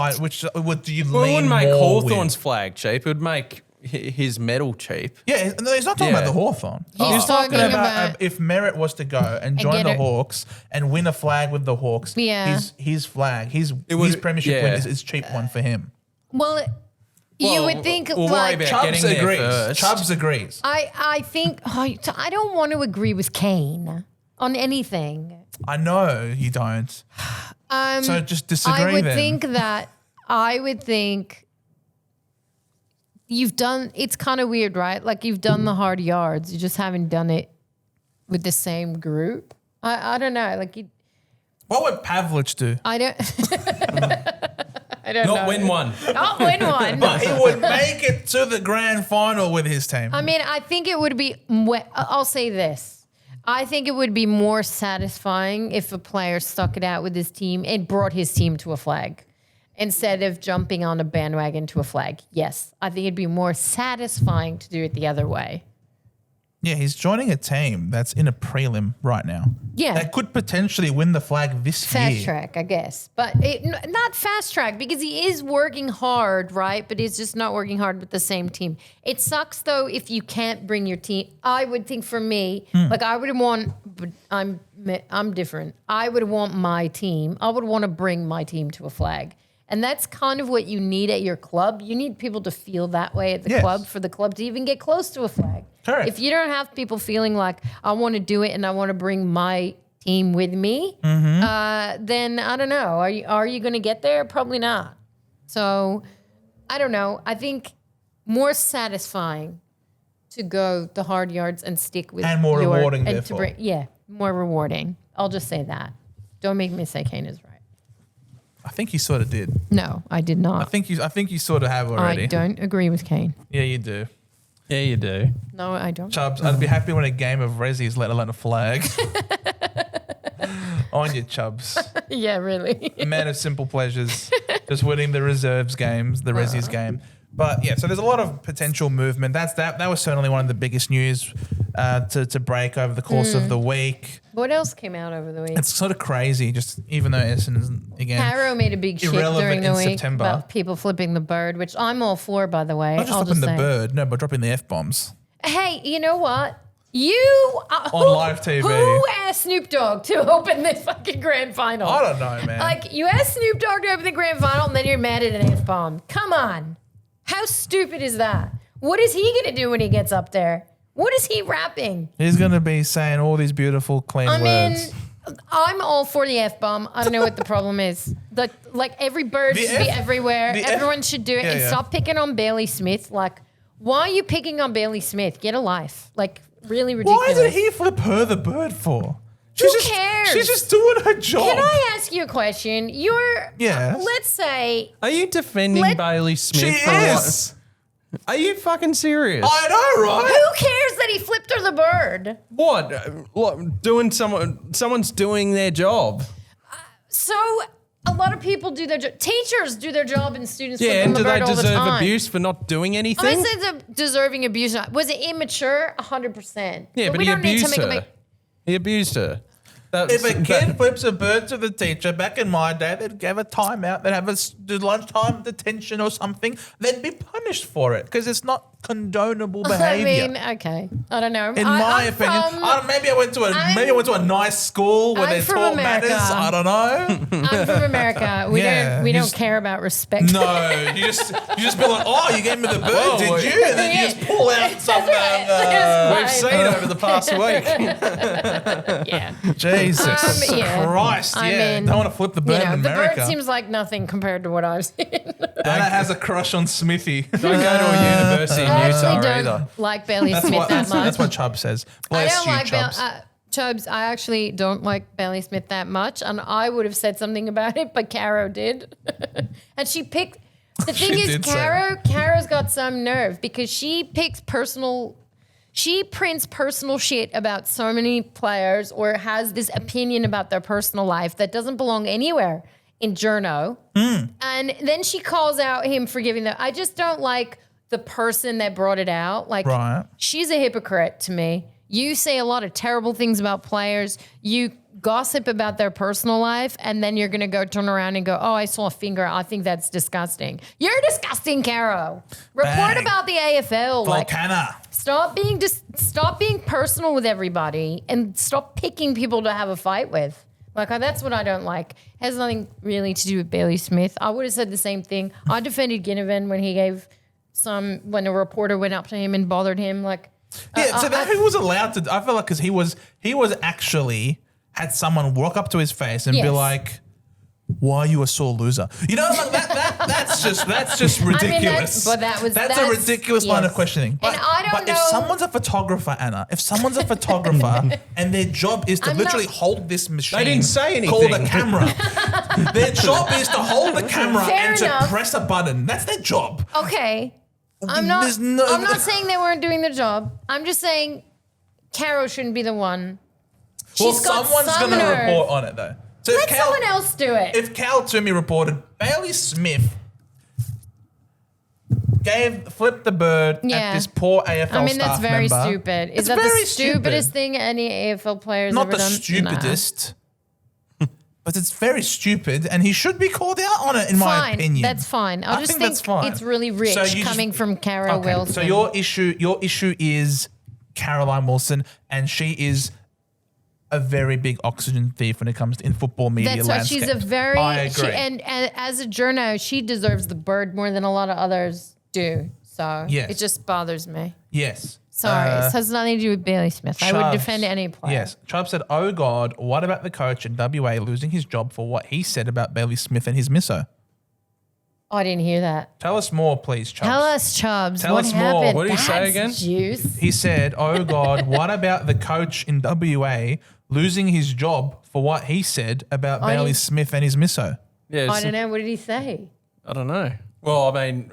would do you Well, it lean wouldn't make more Hawthorn's with? flag cheap. It would make his medal cheap. Yeah, no, he's not talking about the Hawthorn. He's talking about if Merrett was to go and join get the it. Hawks and win a flag with the Hawks, Yeah. his flag, his premiership win is cheap one for him. Well, you would think we'll worry like about Chubbs getting there agrees. first. Chubbs agrees. I think I don't want to agree with Kane on anything. I know you don't. So just disagree I would then. I would think you've done, it's kind of weird, right? Like you've done the hard yards. You just haven't done it with the same group. I don't know. Like What would Pavlich do? I don't know. Not win one. Not win one. But he would make it to the grand final with his team. I mean, I think it would be, I'll say this. I think it would be more satisfying if a player stuck it out with his team and brought his team to a flag instead of jumping on a bandwagon to a flag. Yes, I think it'd be more satisfying to do it the other way. Yeah, he's joining a team that's in a prelim right now. Yeah. That could potentially win the flag this Fast year. track, I guess. But not fast track because he is working hard, right? But he's just not working hard with the same team. It sucks, though, if you can't bring your team. I would think for me, like I would want, but I'm different. I would want my team. I would want to bring my team to a flag. And that's kind of what you need at your club. You need people to feel that way at the club for the club to even get close to a flag. Correct. If you don't have people feeling like I want to do it and I want to bring my team with me, then I don't know. Are you going to get there? Probably not. So I don't know. I think more satisfying to go the hard yards and stick with And more rewarding, and therefore. more rewarding. I'll just say that. Don't make me say Kane is right. I think you sort of did. No, I did not. I think you sort of have already. I don't agree with Kane. Yeah, you do. Yeah, you do. No, I don't. Chubbs, I'd be happy when a game of Rezzies, let alone a flag. On your Chubbs. Yeah, really. A man of simple pleasures. Just winning the reserves games, the Rezzies game. But yeah, so there's a lot of potential movement. That was certainly one of the biggest news to break over the course of the week. What else came out over the week? It's sort of crazy, just even though Essendon's again Harrow made a big shit irrelevant during the in week September. about people flipping the bird, which I'm all for, by the way. not just I'll dropping just the say. bird, no, but dropping the F-bombs. Hey, you know what? You On live TV. Who asked Snoop Dogg to open this fucking grand final? I don't know, man. Like, you asked Snoop Dogg to open the grand final, and then you're mad at an F-bomb. Come on. How stupid is that? What is he going to do when he gets up there? What is he rapping? He's going to be saying all these beautiful, clean I mean, words. I'm all for the F-bomb. I don't know what the problem is. Like every bird should be everywhere. Everyone should do it. And stop picking on Bailey Smith. Like, why are you picking on Bailey Smith? Get a life. Like, really ridiculous. Why did he flip her the bird for? Who cares? She's just doing her job. Can I ask you a question? Yes. Let's say. Are you defending Bailey Smith? She is. Are you fucking serious? I know, right? Who cares that he flipped her the bird? What? Doing someone's doing their job. So a lot of people do their job. Teachers do their job, and students flip Yeah, them and the do they bird all the deserve time. abuse for not doing anything? I said deserving abuse. Was it immature? 100%. Yeah, but we he don't need to abused make a her. big. He abused her. If a kid flips a bird to the teacher, back in my day, they'd give a timeout. They'd have a lunchtime detention or something. They'd be punished for it because it's not condonable behaviour. I mean, okay. I don't know. In my opinion, maybe I went to a nice school where I'm they from taught America. manners. I don't know. I'm from America. We don't care about respect. No, you just be like, oh, you gave me the bird, did you? And then you just pull out something. We've seen over the past week. Yeah. Jesus Christ! I mean, don't want to flip the bird in America. The bird seems like nothing compared to what I've seen. Anna has a crush on Smithy. Don't go to a university in I Utah actually don't either. like Bailey Smith that much. That's what Chubb says. I Bless don't you, like Chubbs. Chubbs. I actually don't like Bailey Smith that much, and I would have said something about it, but Caro did, and she picked. The thing is, Caro's got some nerve because she picks personal. She prints personal shit about so many players or has this opinion about their personal life that doesn't belong anywhere in journo. And then she calls out him for giving that. I just don't like the person that brought it out. Like, she's a hypocrite to me. You say a lot of terrible things about players. You gossip about their personal life, and then you're going to go turn around and go, oh, I saw a finger. I think that's disgusting. You're disgusting, Caro. Report about the AFL. Volcana. Stop being personal with everybody and stop picking people to have a fight with. That's what I don't like. It has nothing really to do with Bailey Smith. I would have said the same thing. I defended Ginnivan when he gave when a reporter went up to him and bothered him. He was allowed to. I feel like because he was actually had someone walk up to his face and be like, why are you a sore loser? You know, that's just ridiculous. I mean, that's a ridiculous line of questioning. But if someone's a photographer, Anna, and their job is to literally hold this machine, they didn't say anything. Called a camera. Their job is to hold the camera to press a button. That's their job. Okay. I'm not saying they weren't doing their job. I'm just saying Caro shouldn't be the one. Someone's going to report on it though. So let someone else do it. If Cal Toomey reported Bailey Smith flipped the bird at this poor AFL staff member. That's very stupid. Is that the stupidest thing any AFL player's ever done? Not the stupidest. But it's very stupid, and he should be called out on it, in my opinion. That's fine. I just think it's really rich coming from Caro Wilson. So your issue is Caroline Wilson, and she is a very big oxygen thief when it comes to in football media landscape. She's a very. I agree. And as a journo, she deserves the bird more than a lot of others do. So it just bothers me. Yes. Sorry, it has nothing to do with Bailey Smith. I would defend any player. Yes. Chubb said, oh God, what about the coach in WA losing his job for what he said about Bailey Smith and his misso? Oh, I didn't hear that. Tell us more, please, Chubbs. Tell us, Chubbs. Tell us more. What did he say again? Juice. He said, oh God, what about the coach in WA losing his job for what he said about Bailey Smith and his misso? Yeah, I don't know. What did he say? I don't know. Well, I mean,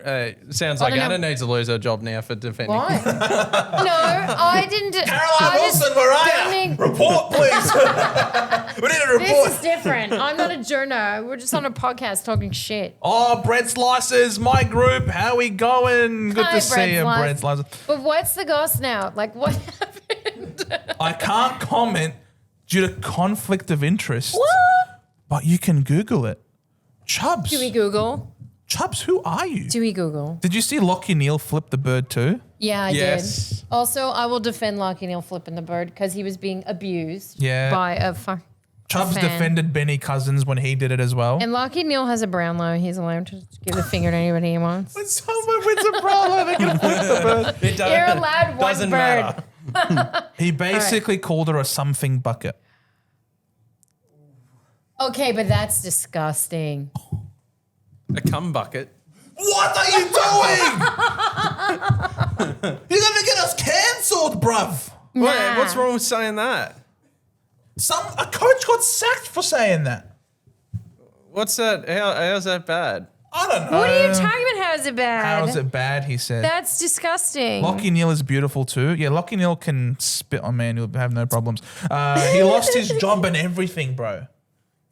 sounds like Anna needs to lose her job now for defending. Why? No, I didn't. Caroline Wilson, where are you? Report, please. We need a report. This is different. I'm not a journo. We're just on a podcast talking shit. Oh, Bread Slices, my group. How we going? Good to see you, Bread Slices. But what's the goss now? Like, what happened? I can't comment due to conflict of interest. What? But you can Google it. Chubbs. Do we Google? Chubbs, who are you? Do we Google? Did you see Lockie Neal flip the bird too? Yeah, I did. Also, I will defend Lockie Neal flipping the bird because he was being abused by a Chubbs defended Benny Cousins when he did it as well. And Lockie Neal has a Brownlow. He's allowed to give a finger to anybody he wants. When someone wins a Brownlow, they can flip the bird. You're allowed one bird. Matter. He basically called her a something bucket. Okay, but that's disgusting. A cum bucket. What are you doing? You're going to get us cancelled, bruv. Wait, what's wrong with saying that? A coach got sacked for saying that. What's that? How's that bad? I don't know. What are you talking about? How is it bad? How is it bad? He said. That's disgusting. Lachie Neale is beautiful too. Yeah, Lachie Neale can spit on man. He'll have no problems. He lost his job and everything, bro.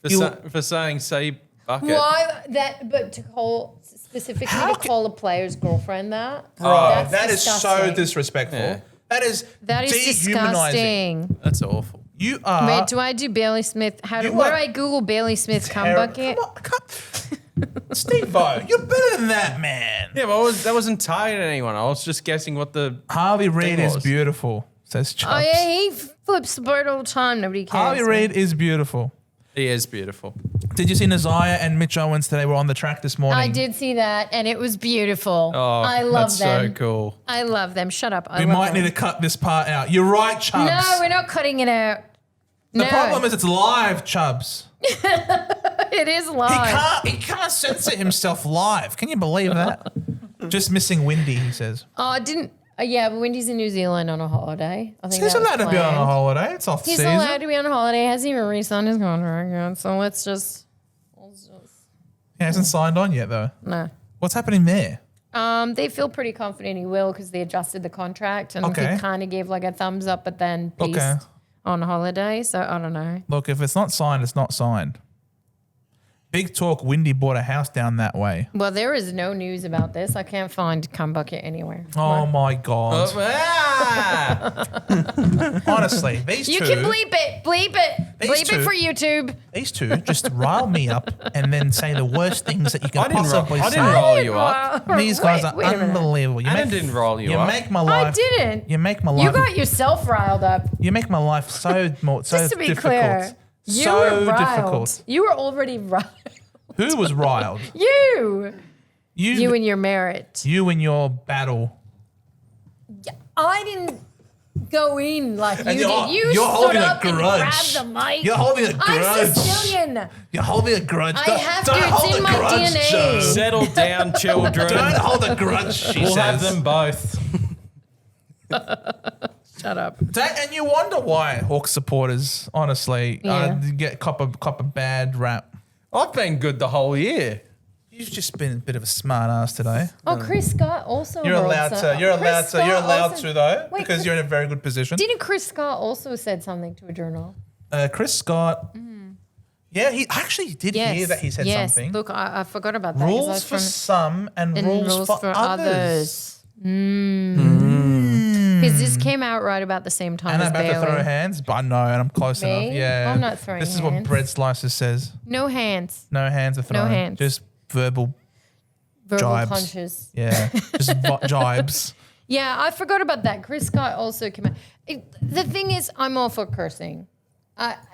For saying say bucket. Why that? But to call specifically call a player's girlfriend that? Bro, That's that is disgusting. so disrespectful. Yeah. That is dehumanizing. disgusting. That's awful. You are. Wait, do I do Bailey Smith? Where do I Google Bailey Smith cum bucket? Steve-O, you're better than that, man. Yeah, but that wasn't targeting anyone. I was just guessing what the Harley Reid is was. beautiful, says Chubbs. Oh yeah, he flips the boat all the time. Nobody cares. Harley Reid is beautiful. He is beautiful. Did you see Nazaya and Mitch Owens today were on the track this morning? I did see that, and it was beautiful. Oh, I love that's them. so cool. I love them. Shut up. We might need to cut this part out. You're right, Chubbs. No, we're not cutting it out. The problem is it's live, Chubbs. It is live. He can't censor himself live. Can you believe that? Just missing Windy, he says. Oh, I didn't. Yeah, but Wendy's in New Zealand on a holiday. I think He's that was allowed to be on a planned. holiday. It's off He's season. allowed to be on a holiday. He hasn't even re-signed his contract yet. So let's just He hasn't signed on yet, though. no. What's happening there? They feel pretty confident he will because they adjusted the contract and Okay. he kind of gave like a thumbs up, but then peaced Okay. on holiday. So I don't know. Look, if it's not signed, it's not signed. Big talk, Windy bought a house down that way. Well, there is no news about this. I can't find cum bucket anywhere. Oh, my God. Honestly, these You two... can bleep it. Bleep it. These Bleep two- it for YouTube. These two just rile me up and then say the worst things that you can possibly I say. didn't roll you up. These guys are Wait a minute. unbelievable. Anna didn't roll you up. make my life. I didn't. You make my life. You got yourself riled up. You make my life so Just to be difficult. clear, you So were riled. difficult. You were already riled. Who was riled? You You and your merit. You and your battle. I didn't go in like you And did. You you're stood holding a up and grudge. grabbed the mic. You're holding a I'm grudge. Sicilian. You're holding a grudge. I Don't- have don't to. It's hold in a my grudge, DNA. Joe. Settle down, children. Don't hold a grudge, she We'll says. have them both. Shut up. And you wonder why Hawk supporters, honestly, get cop a bad rap. I've been good the whole year. You've just been a bit of a smart ass today. Oh, Chris Scott also. You're allowed to. You're allowed to though, Wait, because you're in a very good position. Didn't Chris Scott also said something to a journal? Chris Scott. Yeah, he actually did hear that he said something. Look, I forgot about that. 'cause I Rules was for trying- some and rules for others. Because this came out right about the same time And as I'm about Bailey. to throw hands, but I know, and I'm close Me? enough. Yeah, I'm not throwing This is what hands. Bread Slicer says. No hands. No hands are thrown. hands. Just verbal. Verbal Jibes. punches. Yeah, just jibes. Yeah, I forgot about that. Chris Scott also came out. The thing is, I'm all for cursing.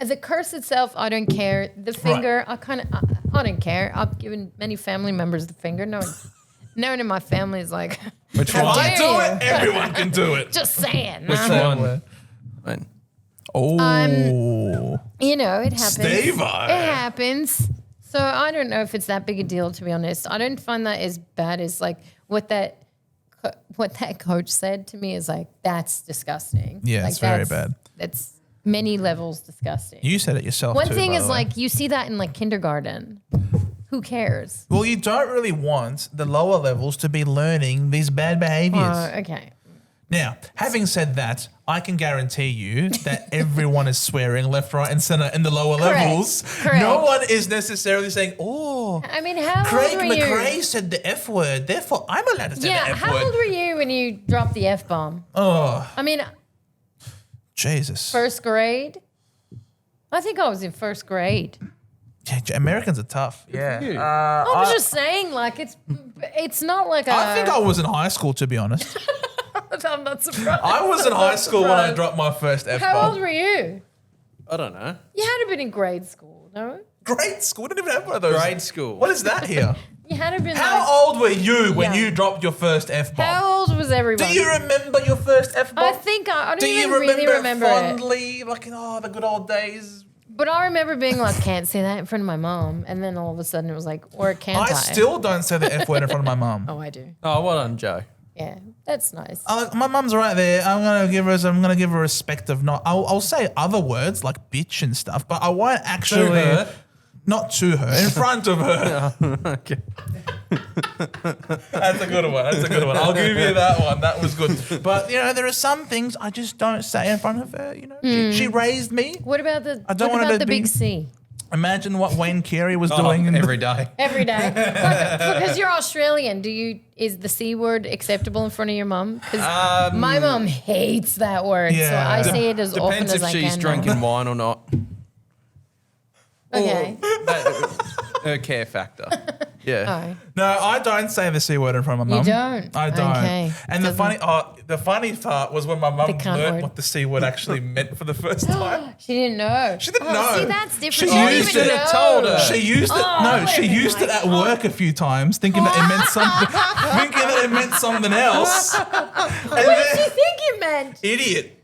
The curse itself, I don't care. The finger, I don't care. I've given many family members the finger. No one in my family is like, Which how one? dare Do you? it. Everyone can do it. Just saying. Which one? Oh, You know, it happens. Steve-O. It happens. So I don't know if it's that big a deal, to be honest. I don't find that as bad as like what that coach said to me is like, that's disgusting. Yeah, like, it's very bad. That's many levels disgusting. You said it yourself. One too, thing by is the way. like you see that in like kindergarten. Who cares? Well, you don't really want the lower levels to be learning these bad behaviors. Oh, okay. Now, having said that, I can guarantee you that everyone is swearing left, right, and center in the lower Correct. levels. Correct. No one is necessarily saying, "Oh, I mean, how Craig old were McRae you? said the F word, therefore I'm allowed to say Yeah, the F how word." old were you when you dropped the F bomb? Oh, I mean, Jesus. first grade. I think I was in first grade. Yeah, Americans are tough. Yeah. I was just saying, like it's not like I think I was in high school, to be honest. I'm not surprised. I was in high school when I dropped my first F-bomb. How old were you? I don't know. You had to have been in grade school, no? Grade school? We didn't even have one of those. Grade school. What is that here? You had to have been How like, old were you when Yeah. you dropped your first F-bomb? how old was everyone? Do you remember your first F-bomb? I think I Do don't you even really remember it. fondly, like, the good old days? But I remember being like, can't say that in front of my mom. And then all of a sudden it was like, or can't I? I still don't say the F word in front of my mum. Oh, I do. Oh, well done, Joe. Yeah, that's nice. My mum's right there. I'm gonna give her respect of not. I'll say other words like bitch and stuff, but I won't actually. To her? Not to her, in front of her. Okay. That's a good one. I'll give you that one. That was good. But there are some things I just don't say in front of her. She raised me. What about the? I don't what want about her the to be- big C? Imagine what Wayne Carey was doing every day. Every day. Because you're Australian, is the C word acceptable in front of your mum? Because my mum hates that word, so I say it as often as I can. Depends if she's drinking wine or not. Okay. Her care factor. Yeah. Oh. No, I don't say the C word in front of my mum. You don't? I don't. Okay. And the funny part was when my mum cunt learned word. what the C word actually meant for the first time. She didn't know. She didn't know. See, that's different. She She don't used even it. know. Told her. She used it. She would've been used it like, at work a few times, thinking that it meant something. Thinking that it meant something else. What did she think it meant? Idiot.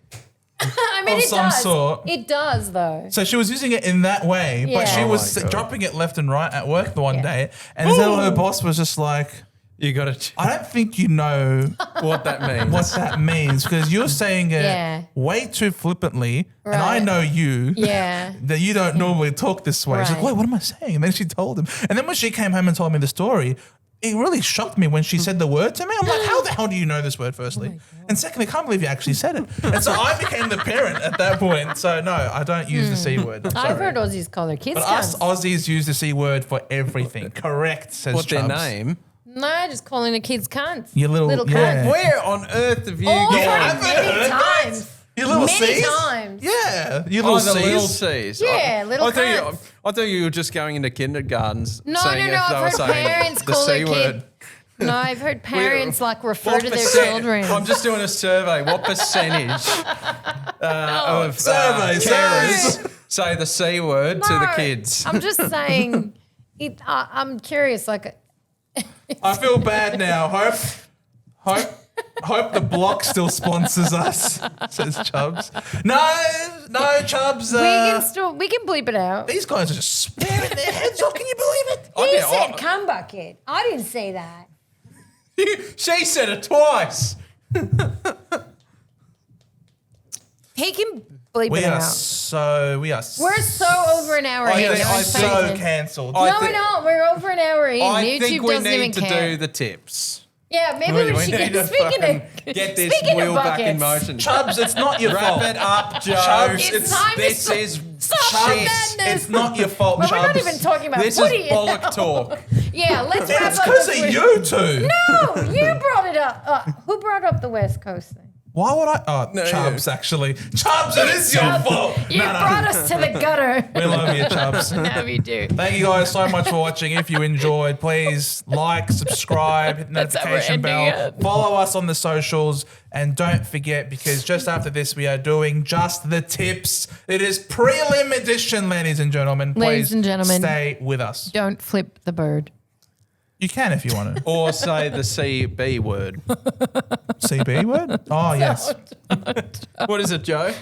I mean, Of it some does. sort. It does, though. So she was using it in that way, but Yeah. she Oh was my God. dropping it left and right at work the one Yeah. day, and then her boss was just like, You got to "I don't think you know what that means. what that means because you're saying it Yeah. way too flippantly, and I Right. know you Yeah. that you don't normally talk this way." She's like, Right. "Wait, what am I saying?" And then she told him, and then when she came home and told me the story, it really shocked me when she said the word to me. I'm like, how the hell do you know this word, firstly? And secondly, I can't believe you actually said it. And so I became the parent at that point. So no, I don't use the C word. I'm I've sorry. heard Aussies call their kids But us cunts. Aussies use the C word for everything. Correct, says What's their Chubbs. name? No, just calling the kids cunts. You little- cunts. yeah. Where on earth have you All gone? right, many times. You little Many C's? times. Yeah, you Oh, little the C's. little C's. Yeah, little I thought cunts. I thought you were just going into kindergartens. No, saying no, if they were I've heard saying parents the call C their word. kid. No, I've heard parents like refer What to their percent- children. I'm just doing a survey. What percentage of Survey, carers say the C word to the No, kids? I'm just saying. I'm curious. Like, I feel bad now. Hope the block still sponsors us, says Chubbs. No, Chubbs. we can bleep it out. These guys are just swearing their heads off. Can you believe it? He yeah, said cum bucket. I didn't say that. She said it twice. He can bleep We it are out. We're We're so over an hour we in. are No one's paying so attention. cancelled. I No, we're think- not. We're over an hour in. I YouTube think we doesn't even need to care. do the tips. Yeah, maybe we should need get to fucking speaking get this speaking wheel of back in buckets. motion. Chubbs, it's not your fault. Wrap it up, Joe. Chubbs, It's time to this stop- is stop shit. madness. It's not your fault, But we're not Chubbs. even talking about This is footy. bollock talk. Yeah, let's wrap It's up. because this of week. you two. No, you brought it up. Who brought up the West Coast thing? Why would I? Oh, No, Chubbs, actually. Chubbs, it is your Chubbs, fault. You brought us to the gutter. We love you, Chubbs. No, we do. Thank you guys so much for watching. If you enjoyed, please like, subscribe, hit the That's how we're notification bell, ending it. follow us on the socials, and don't forget, because just after this, we are doing just the tips. It is prelim edition, ladies and gentlemen. Ladies Please and gentlemen. stay with us. Don't flip the bird. You can if you want to. Or say the CB word. CB word? Oh, yes. What is it, Joe?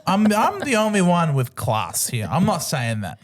I'm the only one with class here. I'm not saying that.